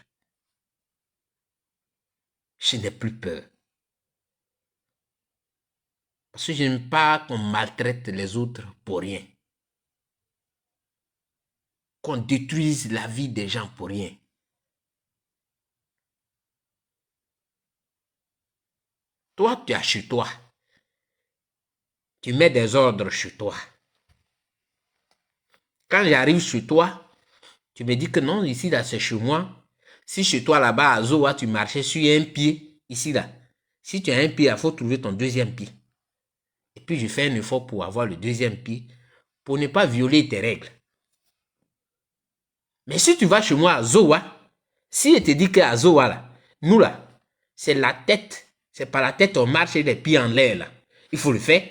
Je n'ai plus peur. Parce que je n'aime pas qu'on maltraite les autres pour rien. Qu'on détruise la vie des gens pour rien. Toi, tu es chez toi. Tu mets des ordres chez toi. Quand j'arrive chez toi, tu me dis que non, ici, là, c'est chez moi. Si chez toi, là-bas, à Zoa, tu marchais sur un pied, ici, là. Si tu as un pied, il faut trouver ton deuxième pied. Et puis, je fais un effort pour avoir le deuxième pied, pour ne pas violer tes règles. Mais si tu vas chez moi à Zoa, si je te dis qu'à Zoa, là, nous, là, c'est la tête, c'est par la tête on marche et les pieds en l'air, là. Il faut le faire.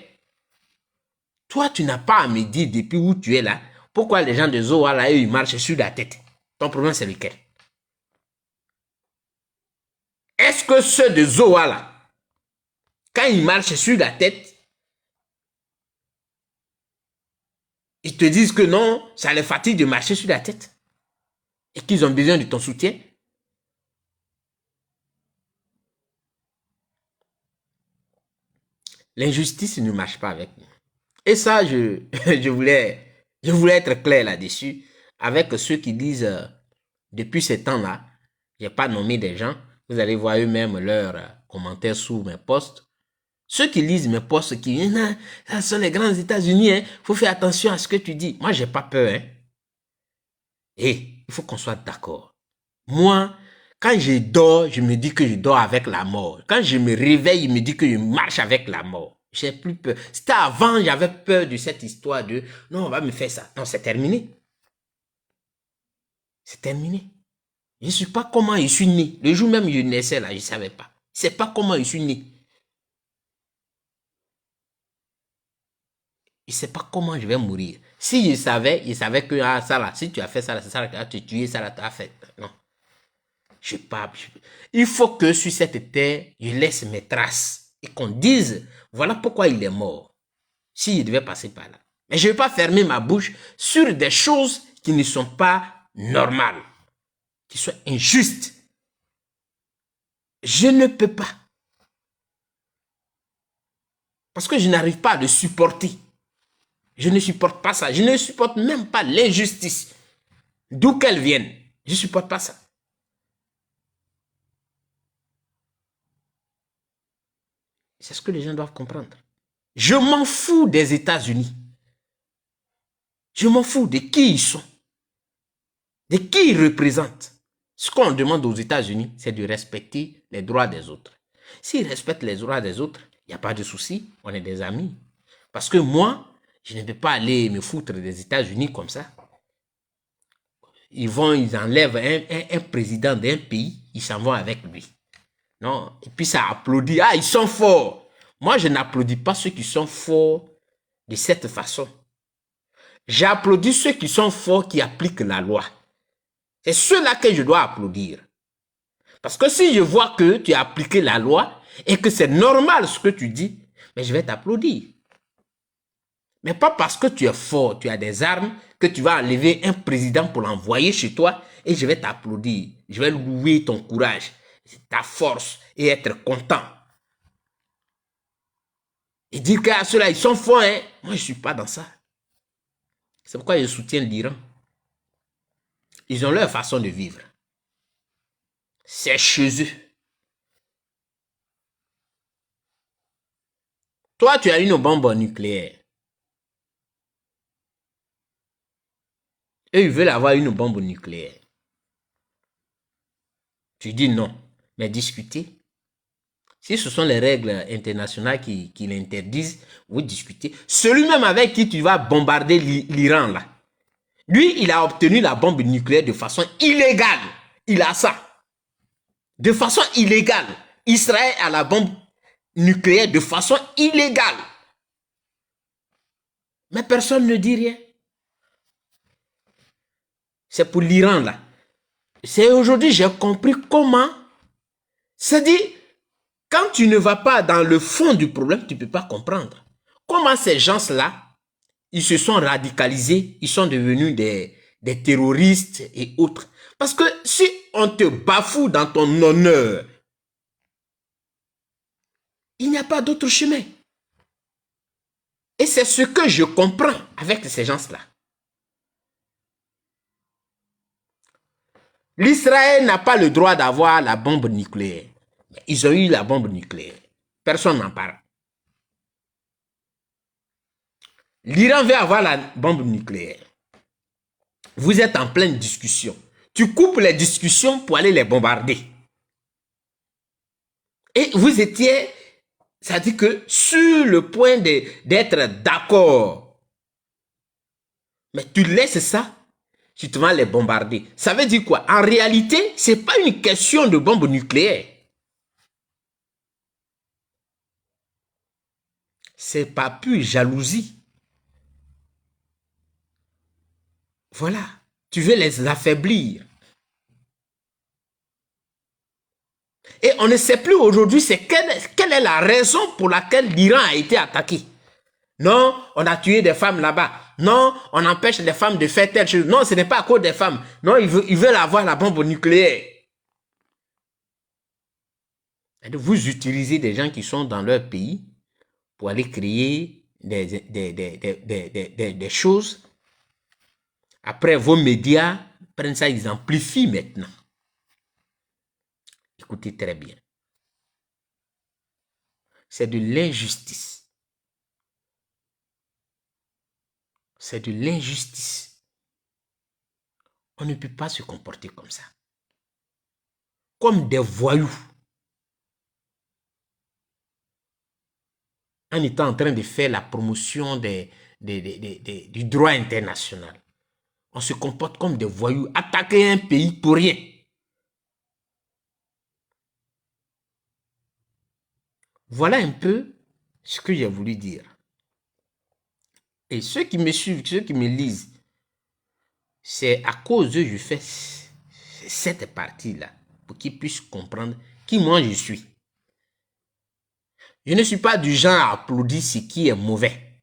Toi, tu n'as pas à me dire depuis où tu es là, pourquoi les gens de Zoa, là, eux, ils marchent sur la tête. Ton problème, c'est lequel? Est-ce que ceux de Zoa, là, quand ils marchent sur la tête, ils te disent que non, ça les fatigue de marcher sur la tête et qu'ils ont besoin de ton soutien? L'injustice ne marche pas avec nous. Et ça, je voulais être clair là-dessus avec ceux qui disent depuis ces temps-là, je n'ai pas nommé des gens. Vous allez voir eux-mêmes leurs commentaires sous mes posts Ceux qui lisent mes posts, qui disent, non, ça sont les grands États-Unis, il faut faire attention à ce que tu dis. Moi, j'ai pas peur. Et il faut qu'on soit d'accord. Moi, quand je dors, je me dis que je dors avec la mort. Quand je me réveille, il me dit que je marche avec la mort. J'ai plus peur. C'était avant, j'avais peur de cette histoire de, non, on va me faire ça. Non, c'est terminé. C'est terminé. Je ne sais pas comment je suis né. Le jour même où je naissais là, je ne savais pas. Je ne sais pas comment je suis né. Je ne sais pas comment je vais mourir. Si je savais que ça là, si tu as fait ça là, c'est ça là, tu as tué, ça là, tu as fait. Non. Je ne sais pas. Il faut que sur cette terre, je laisse mes traces. Et qu'on dise, voilà pourquoi il est mort. S'il devait passer par là. Mais je ne vais pas fermer ma bouche sur des choses qui ne sont pas normales. Qui sont injustes. Je ne peux pas. Parce que je n'arrive pas à le supporter. Je ne supporte pas ça. Je ne supporte même pas l'injustice. D'où qu'elle vienne. Je ne supporte pas ça. C'est ce que les gens doivent comprendre. Je m'en fous des États-Unis. Je m'en fous de qui ils sont. De qui ils représentent. Ce qu'on demande aux États-Unis, c'est de respecter les droits des autres. S'ils respectent les droits des autres, il n'y a pas de souci. On est des amis. Parce que moi, je ne peux pas aller me foutre des États-Unis comme ça. Ils enlèvent un président d'un pays, ils s'en vont avec lui. Non, et puis ça applaudit. Ah, ils sont forts. Moi, je n'applaudis pas ceux qui sont forts de cette façon. J'applaudis ceux qui sont forts, qui appliquent la loi. C'est ceux-là que je dois applaudir. Parce que si je vois que tu as appliqué la loi et que c'est normal ce que tu dis, mais je vais t'applaudir. Mais pas parce que tu es fort, tu as des armes, que tu vas enlever un président pour l'envoyer chez toi et je vais t'applaudir. Je vais louer ton courage, ta force et être content. Et dire que ceux-là, ils sont forts, hein. Moi, je ne suis pas dans ça. C'est pourquoi je soutiens l'Iran. Ils ont leur façon de vivre. C'est chez eux. Toi, tu as une bombe nucléaire. Eux, ils veulent avoir une bombe nucléaire. Tu dis non. Mais discuter. Si ce sont les règles internationales qui l'interdisent, vous discutez. Celui-même avec qui tu vas bombarder l'Iran, là, lui, il a obtenu la bombe nucléaire de façon illégale. Il a ça. De façon illégale. Israël a la bombe nucléaire de façon illégale. Mais personne ne dit rien. C'est pour l'Iran, là. C'est aujourd'hui, j'ai compris comment. C'est-à-dire, quand tu ne vas pas dans le fond du problème, tu ne peux pas comprendre. Comment ces gens-là, ils se sont radicalisés, ils sont devenus des terroristes et autres. Parce que si on te bafoue dans ton honneur, il n'y a pas d'autre chemin. Et c'est ce que je comprends avec ces gens-là. L'Israël n'a pas le droit d'avoir la bombe nucléaire. Ils ont eu la bombe nucléaire. Personne n'en parle. L'Iran veut avoir la bombe nucléaire. Vous êtes en pleine discussion. Tu coupes les discussions pour aller les bombarder. Et vous étiez, ça dit que sur le point d'être d'accord. Mais tu laisses ça, tu te vas les bombarder. Ça veut dire quoi? En réalité, ce n'est pas une question de bombe nucléaire. C'est pas plus jalousie. Voilà. Tu veux les affaiblir. Et on ne sait plus aujourd'hui quelle est la raison pour laquelle l'Iran a été attaqué. Non, on a tué des femmes là-bas. Non, on empêche les femmes de faire telle chose. Non, ce n'est pas à cause des femmes. Non, ils veulent avoir la bombe nucléaire. Vous utilisez des gens qui sont dans leur pays pour aller créer des choses. Après, vos médias prennent ça, ils amplifient maintenant. Écoutez très bien. c'est de l'injustice. C'est de l'injustice. On ne peut pas se comporter comme ça. Comme des voyous. En étant en train de faire la promotion du droit international. On se comporte comme des voyous. Attaquer un pays pour rien. Voilà un peu ce que j'ai voulu dire. Et ceux qui me suivent, ceux qui me lisent, c'est à cause d'eux que je fais cette partie-là, pour qu'ils puissent comprendre qui moi je suis. Je ne suis pas du genre à applaudir ce qui est mauvais.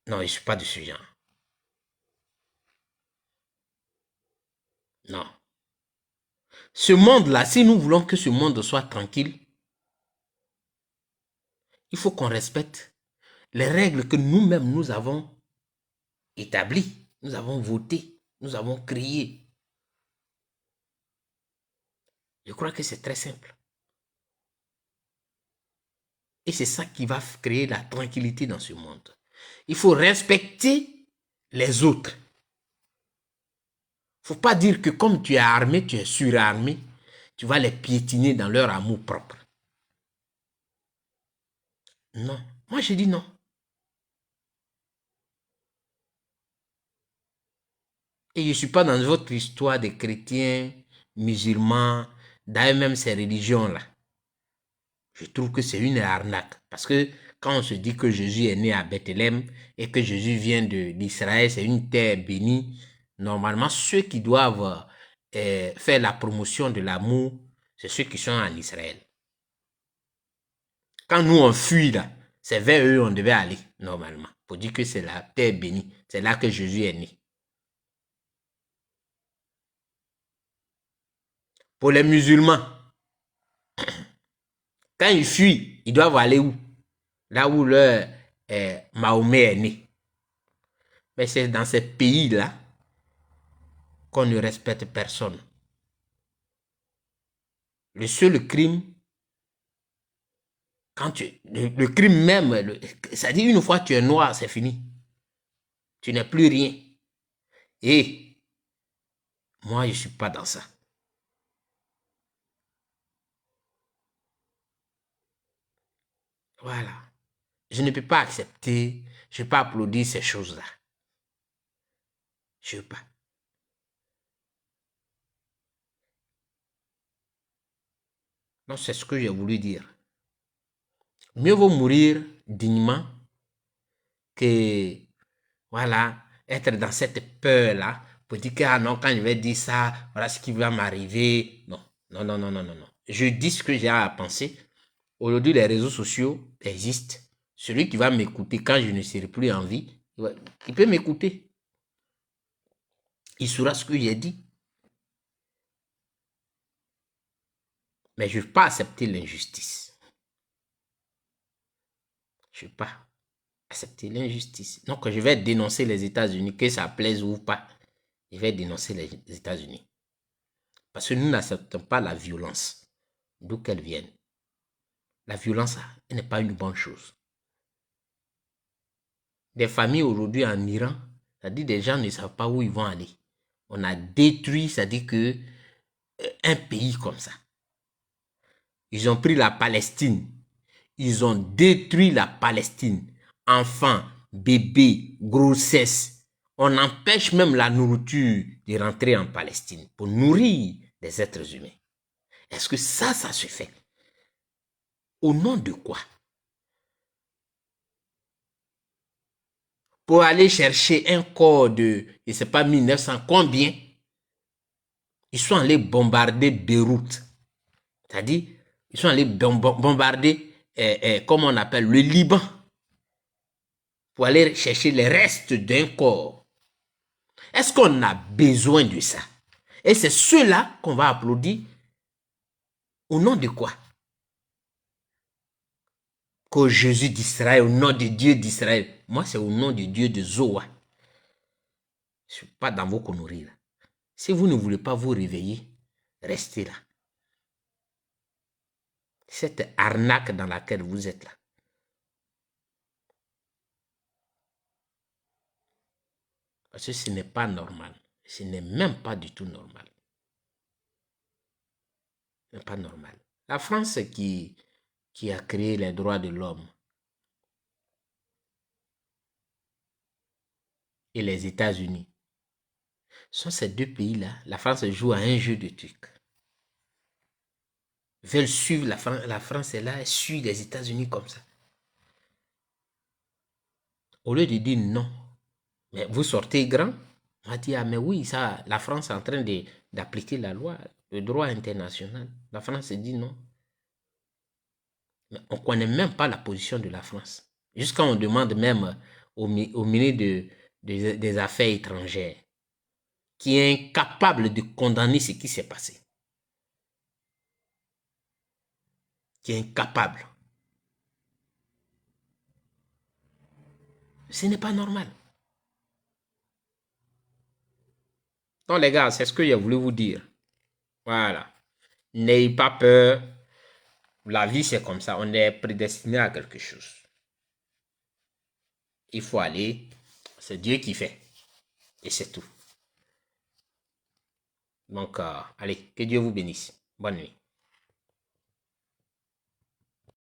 Non, je ne suis pas de ce genre. Non. Ce monde-là, si nous voulons que ce monde soit tranquille, il faut qu'on respecte les règles que nous-mêmes nous avons établies, nous avons voté, nous avons créées. Je crois que c'est très simple. Et c'est ça qui va créer la tranquillité dans ce monde. Il faut respecter les autres. Il ne faut pas dire que comme tu es armé, tu es surarmé, tu vas les piétiner dans leur amour propre. Non. Moi, je dis non. Et je ne suis pas dans votre histoire des chrétiens, musulmans, d'ailleurs même ces religions-là. Je trouve que c'est une arnaque. Parce que quand on se dit que Jésus est né à Bethléem et que Jésus vient d'Israël, c'est une terre bénie, normalement, ceux qui doivent faire la promotion de l'amour, c'est ceux qui sont en Israël. Quand nous on fuit là, c'est vers eux on devait aller, normalement. Pour dire que c'est la terre bénie. C'est là que Jésus est né. Pour les musulmans, quand ils fuient, ils doivent aller où? Là où leur Mahomet est né. Mais c'est dans ces pays-là qu'on ne respecte personne. Le seul crime, quand le crime même, ça dit une fois tu es noir, c'est fini. Tu n'es plus rien. Et moi, je ne suis pas dans ça. Voilà. Je ne peux pas accepter, je ne peux pas applaudir ces choses-là. Je ne veux pas. Donc, c'est ce que j'ai voulu dire. Mieux vaut mourir dignement que, voilà, être dans cette peur-là pour dire que, ah non, quand je vais dire ça, voilà ce qui va m'arriver. Non, non, non, non, non, non, non. Je dis ce que j'ai à penser. Aujourd'hui, les réseaux sociaux existent. Celui qui va m'écouter quand je ne serai plus en vie, il peut m'écouter. Il saura ce que j'ai dit. Mais je ne veux pas accepter l'injustice. Je ne veux pas accepter l'injustice. Donc, je vais dénoncer les États-Unis, que ça plaise ou pas. Je vais dénoncer les États-Unis. Parce que nous n'acceptons pas la violence, d'où qu'elle vienne. La violence, elle n'est pas une bonne chose. Des familles aujourd'hui en Iran, c'est-à-dire des gens ne savent pas où ils vont aller. On a détruit, c'est-à-dire que un pays comme ça. Ils ont pris la Palestine. Ils ont détruit la Palestine. Enfants, bébés, grossesse. On empêche même la nourriture de rentrer en Palestine pour nourrir les êtres humains. Est-ce que ça se fait? Au nom de quoi? Pour aller chercher un corps de, je ne sais pas, 1900, combien? Ils sont allés bombarder Beyrouth. C'est-à-dire, ils sont allés bombarder, comment on appelle, le Liban. Pour aller chercher les restes d'un corps. Est-ce qu'on a besoin de ça? Et c'est ceux-là qu'on va applaudir. Au nom de quoi? Qu'au Jésus d'Israël, au nom de Dieu d'Israël. Moi, c'est au nom de Dieu de Zoa. Je ne suis pas dans vos conneries là. Si vous ne voulez pas vous réveiller, restez là. cette arnaque dans laquelle vous êtes là. Parce que ce n'est pas normal. Ce n'est même pas du tout normal. Ce n'est pas normal. La France qui a créé les droits de l'homme et les États-Unis sont ces deux pays-là. La France joue à un jeu de trucs. Veulent suivre la France est là, elle suit les États-Unis comme ça. Au lieu de dire non, mais vous sortez grand, on va dire, ah mais oui, ça, la France est en train d'appliquer la loi, le droit international. La France dit non. Mais on ne connaît même pas la position de la France. Jusqu'à on demande même au ministre des Affaires étrangères, qui est incapable de condamner ce qui s'est passé. Qui est incapable. Ce n'est pas normal. Donc les gars, c'est ce que j'ai voulu vous dire. Voilà. N'ayez pas peur. La vie, c'est comme ça. On est prédestiné à quelque chose. Il faut aller. C'est Dieu qui fait. Et c'est tout. Donc, allez, que Dieu vous bénisse. Bonne nuit.